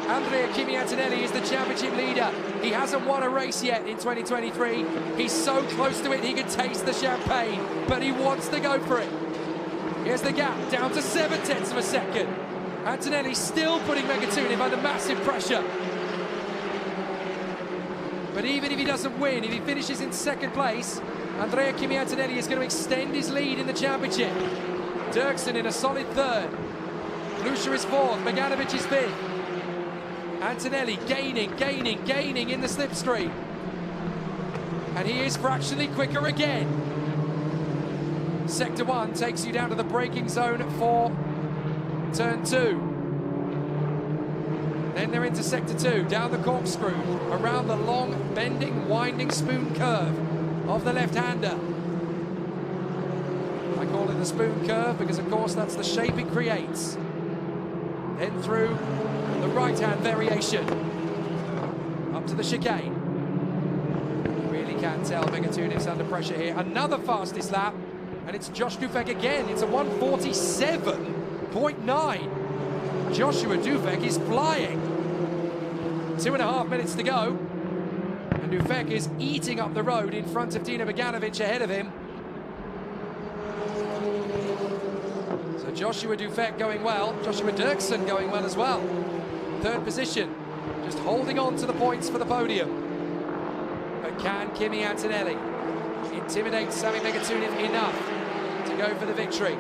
Andrea Kimi Antonelli is the championship leader. He hasn't won a race yet in 2023. He's so close to it, he can taste the champagne, but he wants to go for it. Here's the gap, down to 7/10 of a second. Antonelli still putting Megatunic under massive pressure. But even if he doesn't win, if he finishes in second place, Andrea Kimi Antonelli is going to extend his lead in the championship. Dirksen in a solid 3rd. Lucia is 4th, Beganovic is 5th. Antonelli gaining in the slipstream. And he is fractionally quicker again. Sector 1 takes you down to the braking zone for turn 2. Then they're into sector 2, down the corkscrew, around the long, bending, winding spoon curve of the left-hander. I call it the spoon curve because, of course, that's the shape it creates. Then through the right-hand variation, up to the chicane. You really can tell Megatunic's under pressure here. Another fastest lap, and it's Josh Dufek again. It's a 1:47.9. Joshua Dufek is flying. 2.5 minutes to go. And Dufek is eating up the road in front of Dino Beganovic ahead of him. So Joshua Dufek going well. Joshua Dirksen going well as well. 3rd position. Just holding on to the points for the podium. But can Kimi Antonelli intimidate Sami Megatunic enough to go for the victory?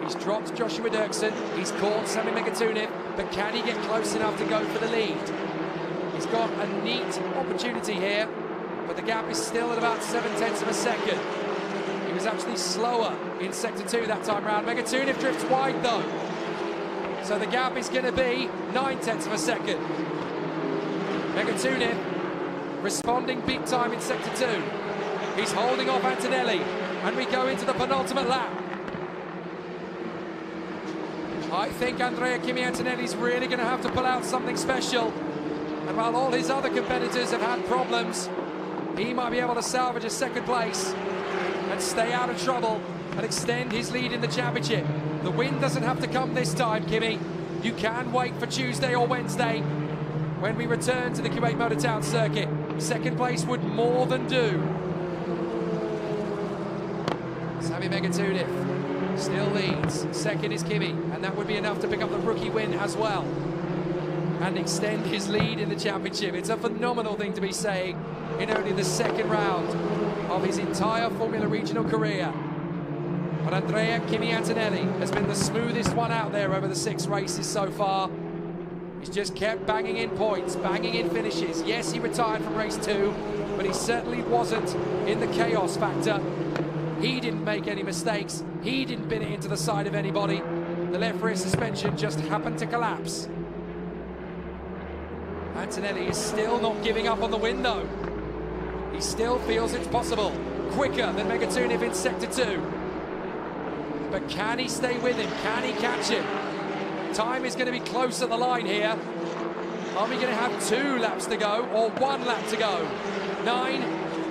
He's dropped Joshua Dirksen, he's caught Sami Megatunic, but can he get close enough to go for the lead? He's got a neat opportunity here, but the gap is still at about 7/10 of a second. He was actually slower in Sector 2 that time round. Megatunev drifts wide though. So the gap is going to be 9/10 of a second. Megatunev responding big time in Sector 2. He's holding off Antonelli, and we go into the penultimate lap. I think Andrea Kimi Antonelli's really going to have to pull out something special. And while all his other competitors have had problems, he might be able to salvage a second place and stay out of trouble and extend his lead in the championship. The win doesn't have to come this time, Kimi. You can wait for Tuesday or Wednesday when we return to the Kuwait Motor Town circuit. Second place would more than do. Sami Megatunev still leads. Second is Kimi, and that would be enough to pick up the rookie win as well and extend his lead in the championship. It's a phenomenal thing to be saying in only the second round of his entire Formula Regional career. But Andrea Kimi Antonelli has been the smoothest one out there over the 6 races so far. He's just kept banging in points, banging in finishes. Yes, he retired from race 2, but he certainly wasn't in the chaos factor. He didn't make any mistakes. He didn't bin it into the side of anybody. The left rear suspension just happened to collapse. Antonelli is still not giving up on the win though. He still feels it's possible. Quicker than Megatunev in Sector 2. But can he stay with him? Can he catch him? Time is going to be close at the line here. Are we going to have 2 laps to go or 1 lap to go? 9,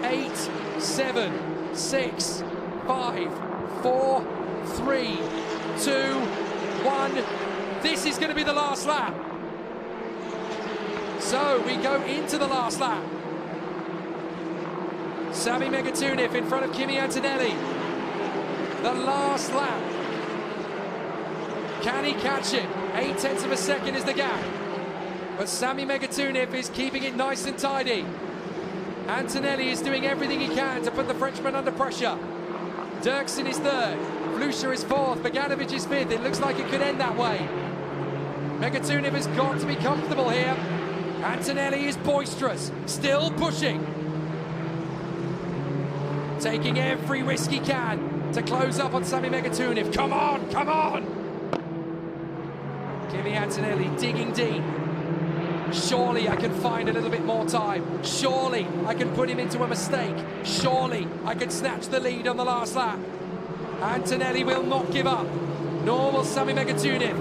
8, 7, 6, 5, 4, 3, 2, 1. This is going to be the last lap. So we go into the last lap. Sami Megatunev in front of Kimi Antonelli. The last lap. Can he catch him? 8/10 of a second is the gap. But Sami Megatunev is keeping it nice and tidy. Antonelli is doing everything he can to put the Frenchman under pressure. Dirksen is 3rd. Flusha is 4th. Bogdanovic is 5th. It looks like it could end that way. Megatunev has got to be comfortable here. Antonelli is boisterous, still pushing. Taking every risk he can to close up on Sami Megatunev. Come on, come on! Kimi Antonelli digging deep. Surely I can find a little bit more time. Surely I can put him into a mistake. Surely I can snatch the lead on the last lap. Antonelli will not give up, nor will Sami Megatunev.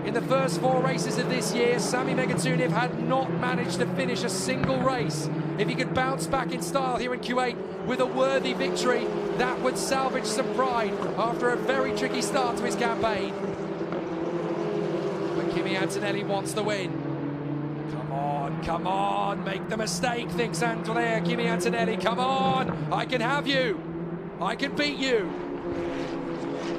In the first 4 races of this year, Sami Megatunev had not managed to finish a single race. If he could bounce back in style here in Kuwait with a worthy victory, that would salvage some pride after a very tricky start to his campaign. But Kimi Antonelli wants the win. Come on, make the mistake, thinks Andrea Kimi Antonelli. Come on, I can have you. I can beat you.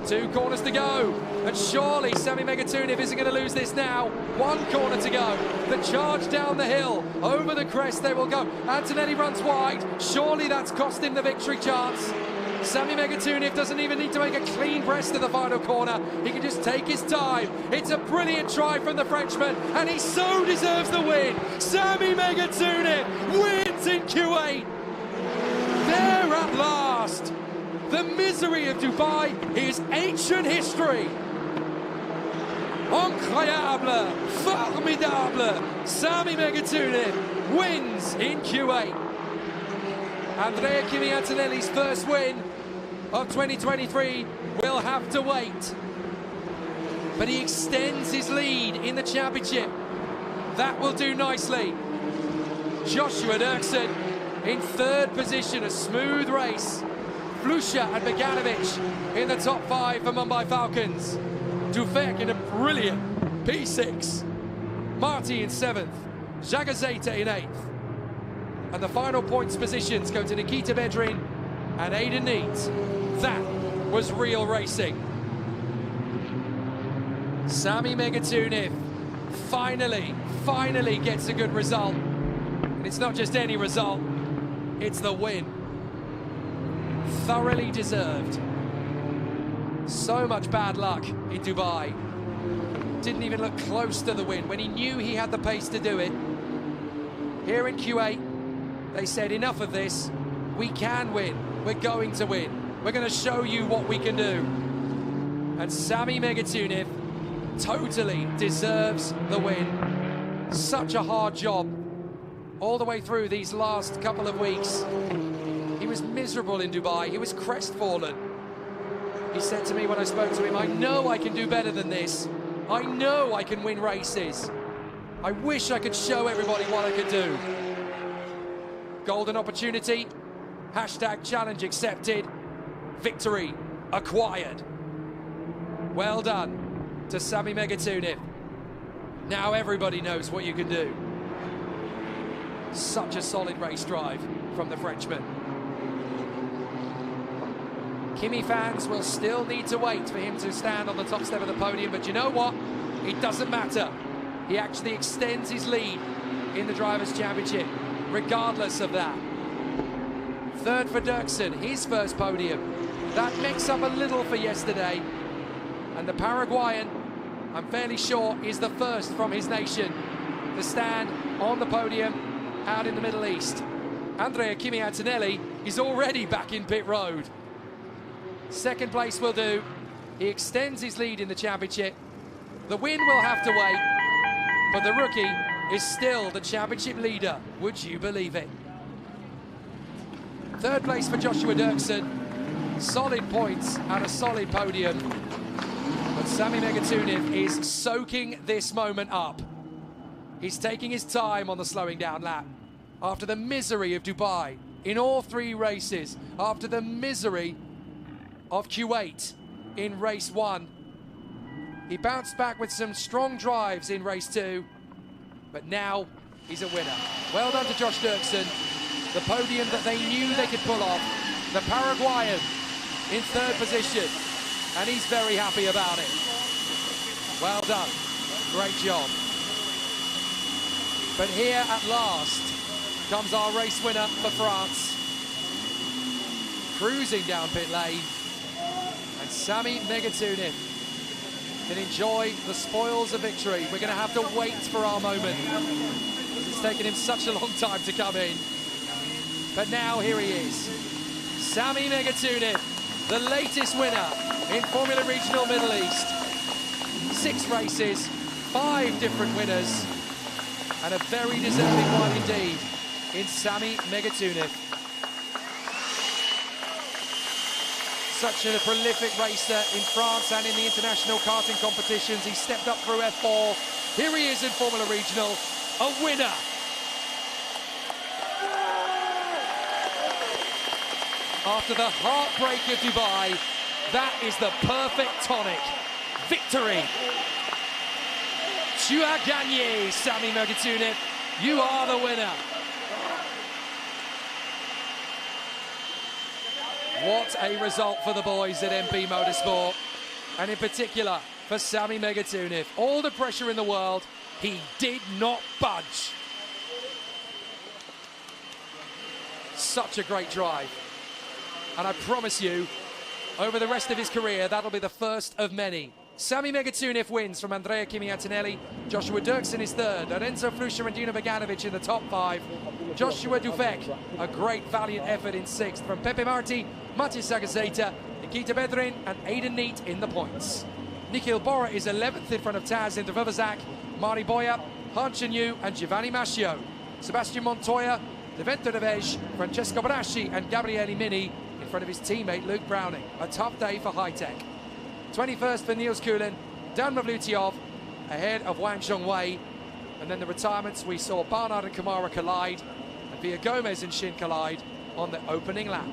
2 corners to go. And surely Sami Megatunev isn't going to lose this now. 1 corner to go. The charge down the hill. Over the crest they will go. Antonelli runs wide. Surely that's cost him the victory chance. Sami Megatunev doesn't even need to make a clean breast to the final corner. He can just take his time. It's a brilliant try from the Frenchman, and he so deserves the win. Sami Megatunev wins in Kuwait. There at last. The misery of Dubai is ancient history. Incroyable, formidable. Sami Megatunev wins in Kuwait. Andrea Kimi Antonelli's first win of 2023 will have to wait. But he extends his lead in the championship. That will do nicely. Joshua Dirksen in 3rd position, a smooth race. Flusha and Bogdanovic in the top 5 for Mumbai Falcons. Dufek in a brilliant P6. Marty in 7th. Jagazeta in 8th. And the final points positions go to Nikita Bedrin and Aidan Neat. That was real racing. Sami Megatunev finally gets a good result. And it's not just any result, it's the win. Thoroughly deserved. So much bad luck in Dubai. Didn't even look close to the win when he knew he had the pace to do it. Here in Kuwait, they said enough of this. We can win. We're going to win. we're going to show you what we can do. And Sami Megatuniv totally deserves the win. Such a hard job all the way through these last couple of weeks. He was miserable in Dubai. He was crestfallen. He said to me when I spoke to him, I know I can do better than this. I know I can win races. I wish I could show everybody what I could do. Golden opportunity. Hashtag challenge accepted. Victory acquired. Well done to Sami Megatuniv. Now everybody knows what you can do. Such a solid race drive from the Frenchman. Kimi fans will still need to wait for him to stand on the top step of the podium, but you know what? It doesn't matter. He actually extends his lead in the Drivers' Championship, regardless of that. Third for Dirksen, his first podium. That makes up a little for yesterday. And the Paraguayan, I'm fairly sure, is the first from his nation to stand on the podium out in the Middle East. Andrea Kimi Antonelli is already back in pit road. Second place will do. He extends his lead in the championship. The win will have to wait, but the rookie is still the championship leader. Would you believe it? Third place for Joshua Dirksen. Solid points and a solid podium. But Sami Megatuniv is soaking this moment up. He's taking his time on the slowing down lap. After the misery of Dubai in all three races, after the misery of Kuwait in race 1, he bounced back with some strong drives in race 2, but now he's a winner. Well done to Josh Dirksen. The podium that they knew they could pull off. The Paraguayan in third position, and he's very happy about it. Well done, great job. But here at last comes our race winner for France. Cruising down pit lane, and Sami Megatuniv can enjoy the spoils of victory. We're going to have to wait for our moment. It's taken him such a long time to come in. But now here he is. Sami Megatuniv, the latest winner in Formula Regional Middle East. 6 races, 5 different winners, and a very deserving one indeed in Sami Megatuniv. Such a prolific racer in France and in the international karting competitions. He stepped up through F4. Here he is in Formula Regional, a winner. After the heartbreak of Dubai, that is the perfect tonic. Victory. Tu as gagné, Sami Megatuniv. You are the winner. What a result for the boys at MP Motorsport, and in particular for Sami Megatuniv. All the pressure in the world, he did not budge. Such a great drive. And I promise you, over the rest of his career, that'll be the first of many. Sami Megatuniv wins from Andrea Kimi Antonelli. Joshua Dirksen is third. Lorenzo Flusher and Dino Beganovic in the top 5. Joshua Dufek, a great valiant effort in 6th from Pepe Marti, Matis Sagazeta, Nikita Bedrin and Aidan Neat in the points. Nikhil Bora is 11th in front of Taz Indravovazak, Mari Boya, Han Chen-Yu and Giovanni Mascio. Sebastian Montoya, Devento Devej, Francesco Braschi and Gabriele Mini in front of his teammate Luke Browning. A tough day for High Tech. 21st for Niels Kulin, Dan Mavlutiov ahead of Wang Zhongwei. And then the retirements, we saw Barnard and Kamara collide, and Villa Gomez and Shin collide on the opening lap.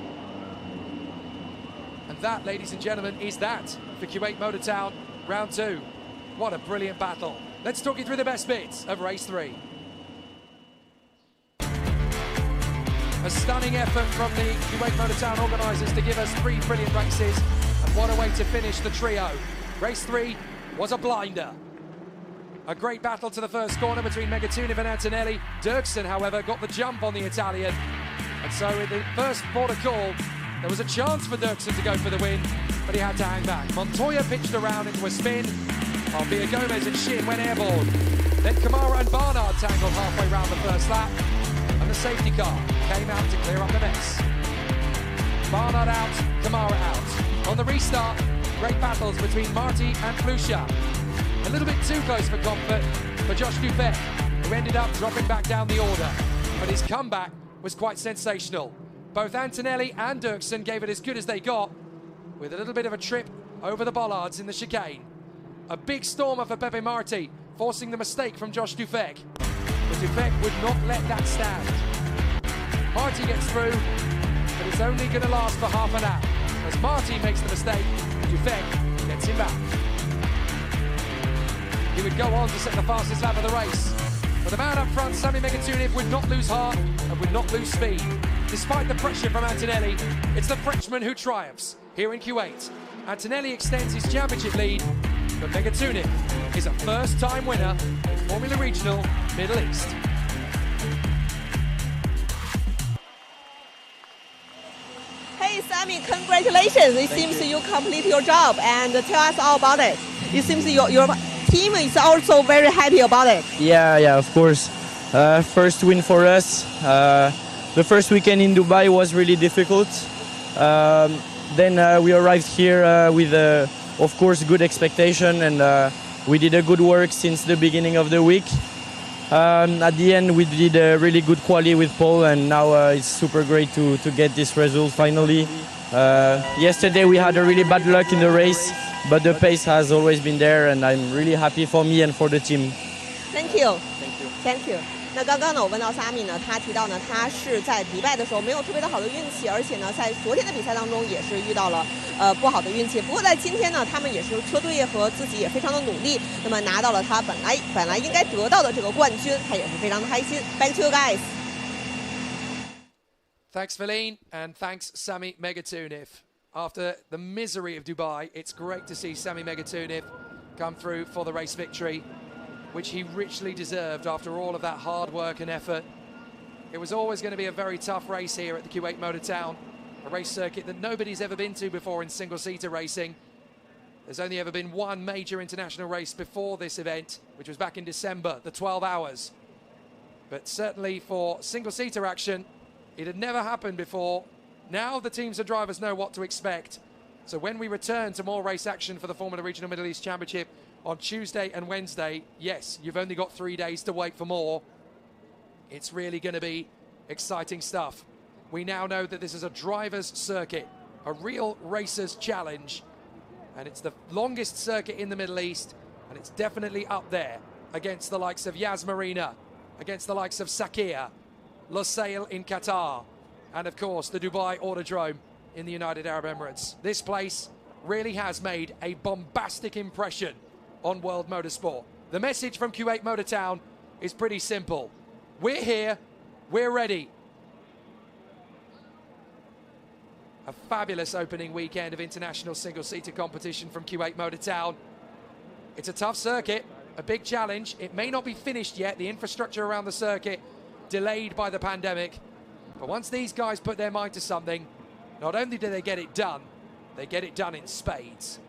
And that, ladies and gentlemen, is that for Kuwait Motor Town round 2. What a brilliant battle. Let's talk you through the best bits of race 3. A stunning effort from the Kuwait Motor Town organisers to give us 3 brilliant races. And what a way to finish the trio. Race 3 was a blinder. A great battle to the first corner between Megatuniv and Antonelli. Dirksen, however, got the jump on the Italian. And so in the first border call, there was a chance for Dirksen to go for the win, but he had to hang back. Montoya pitched around into a spin, while Villa Gomez and Shin went airborne. Then Kamara and Barnard tangled halfway round the first lap, and the safety car came out to clear up the mess. Barnard out, Kamara out. On the restart, great battles between Marti and Plusha. A little bit too close for comfort for Josh Dufek, who ended up dropping back down the order. But his comeback was quite sensational. Both Antonelli and Dirksen gave it as good as they got, with a little bit of a trip over the bollards in the chicane. A big stormer for Pepe Marti, forcing the mistake from Josh Dufek. But Dufek would not let that stand. Marti gets through, but it's only going to last for half an hour. As Marti makes the mistake, Dufek gets him back. He would go on to set the fastest lap of the race. But the man up front, Sami Megatuniv, would not lose heart and would not lose speed. Despite the pressure from Antonelli, it's the Frenchman who triumphs here in Kuwait. Antonelli extends his championship lead, but Megatuniv is a first-time winner in Formula Regional Middle East. Hey Sami, congratulations! It seems you complete your job and tell us all about it. It seems your team is also very happy about it. Yeah, of course. First win for us. The first weekend in Dubai was really difficult. Then we arrived here with, of course, good expectation, and we did a good work since the beginning of the week. At the end, we did a really good quali with Paul, and now it's super great to get this result finally. Yesterday we had a really bad luck in the race, but the pace has always been there, and I'm really happy for me and for the team. Thank you. Thank you. 那刚刚呢，我问到萨米呢，他提到呢，他是在迪拜的时候没有特别的好的运气，而且呢，在昨天的比赛当中也是遇到了不好的运气。不过在今天呢，他们也是车队和自己也非常的努力，那么拿到了他本来应该得到的这个冠军，他也是非常的开心。Back to you guys. Thanks, Feline, and thanks, Sami Megatuniv. After the misery of Dubai, it's great to see Sami Megatuniv come through for the race victory, which he richly deserved after all of that hard work and effort. It was always going to be a very tough race here at the Kuwait Motor Town, a race circuit that nobody's ever been to before in single-seater racing. There's only ever been one major international race before this event, which was back in December, the 12 hours. But certainly for single-seater action, it had never happened before. Now the teams and drivers know what to expect. So when we return to more race action for the Formula Regional Middle East Championship on Tuesday and Wednesday, yes, you've only got 3 days to wait for more. It's really going to be exciting stuff. We now know that this is a driver's circuit, a real racer's challenge, and it's the longest circuit in the Middle East, and it's definitely up there against the likes of Yas Marina, against the likes of Sakhir, Lusail in Qatar, and of course the Dubai Autodrome in the United Arab Emirates. This place really has made a bombastic impression on world motorsport. The message from Kuwait Motor Town is pretty simple. We're here, we're ready. A fabulous opening weekend of international single-seater competition from Kuwait Motor Town. It's a tough circuit, a big challenge. It may not be finished yet, the infrastructure around the circuit delayed by the pandemic. But once these guys put their mind to something, not only do they get it done, they get it done in spades.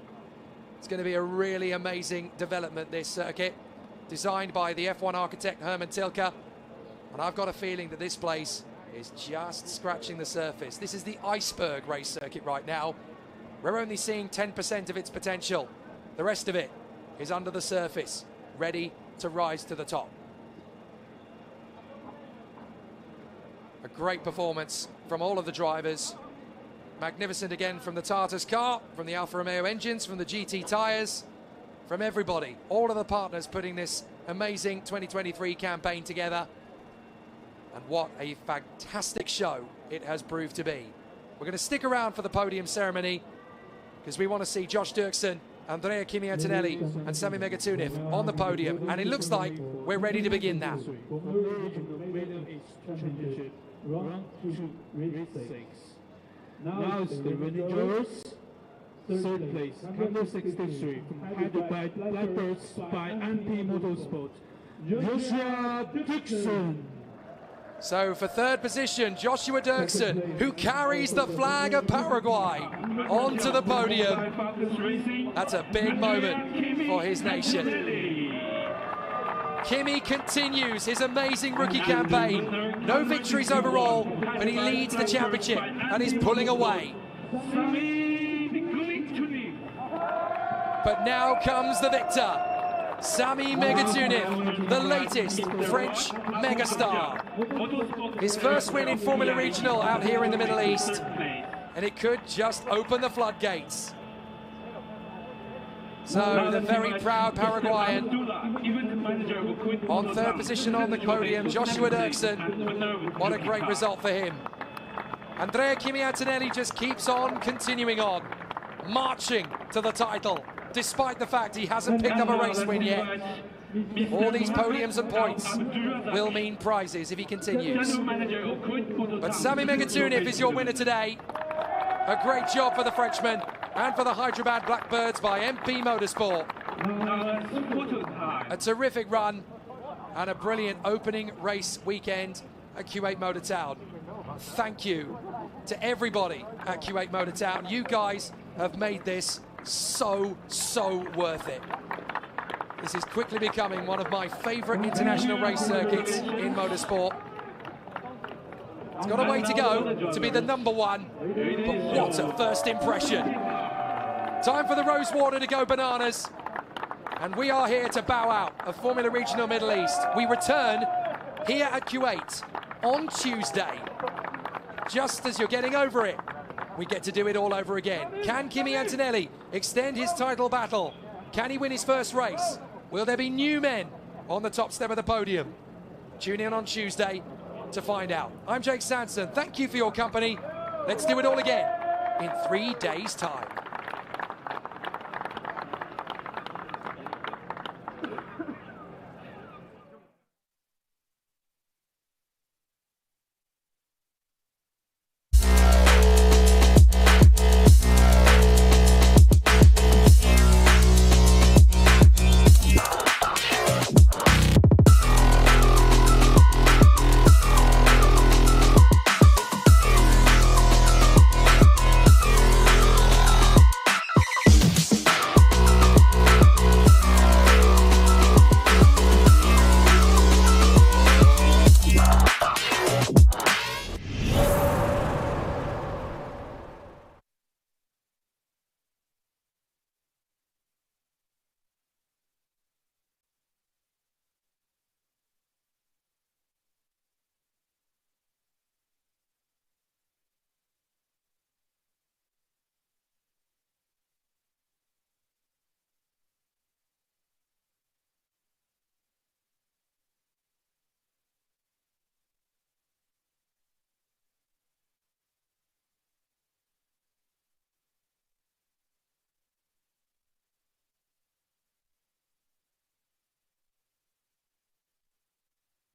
It's going to be a really amazing development, this circuit, designed by the F1 architect Herman Tilke. And I've got a feeling that this place is just scratching the surface. This is the iceberg race circuit right now. We're only seeing 10% of its potential. The rest of it is under the surface, ready to rise to the top. A great performance from all of the drivers. Magnificent again from the Tartars car, from the Alfa Romeo engines, from the GT tyres, from everybody. All of the partners putting this amazing 2023 campaign together. And what a fantastic show it has proved to be. We're going to stick around for the podium ceremony because we want to see Josh Dirksen, Andrea Kimi Antonelli and Sami Megatuniv on the podium. And it looks like we're ready to begin that. Now it's the winning drivers. Third place, number 63, from Hyderabad, Blackbirds by MP Motorsport, Joshua Dirksen. So for third position, Joshua Dirksen, who carries the flag of Paraguay onto the podium. That's a big moment for his nation. Kimi continues his amazing rookie campaign. No victories overall, but he leads the championship and is pulling away. But now comes the victor, Sami Megatuniv, the latest French megastar. His first win in Formula Regional out here in the Middle East, and it could just open the floodgates. So the very proud Paraguayan on third position on the podium, Joshua Dirksen. What a great result for him. Andrea Kimi Antonelli just keeps on continuing on, marching to the title, despite the fact he hasn't picked up a race win yet. All these podiums and points will mean prizes if he continues. But Sami Megatuniv is your winner today. A great job for the Frenchman and for the Hyderabad Blackbirds by MP Motorsport. A terrific run and a brilliant opening race weekend at Kuwait Motor Town. Thank you to everybody at Kuwait Motor Town. You guys have made this so worth it. This is quickly becoming one of my favorite international race circuits in motorsport. It's got a way to go to be the #1, but what a first impression. Time for the Rosewater to go bananas, and we are here to bow out of Formula Regional Middle East. We return here at Kuwait on Tuesday. Just as you're getting over it, we get to do it all over again. Can Kimi Antonelli extend his title battle? Can he win his first race? Will there be new men on the top step of the podium? Tune in on Tuesday to find out. I'm Jake Sanson. Thank you for your company. Let's do it all again in 3 days' time.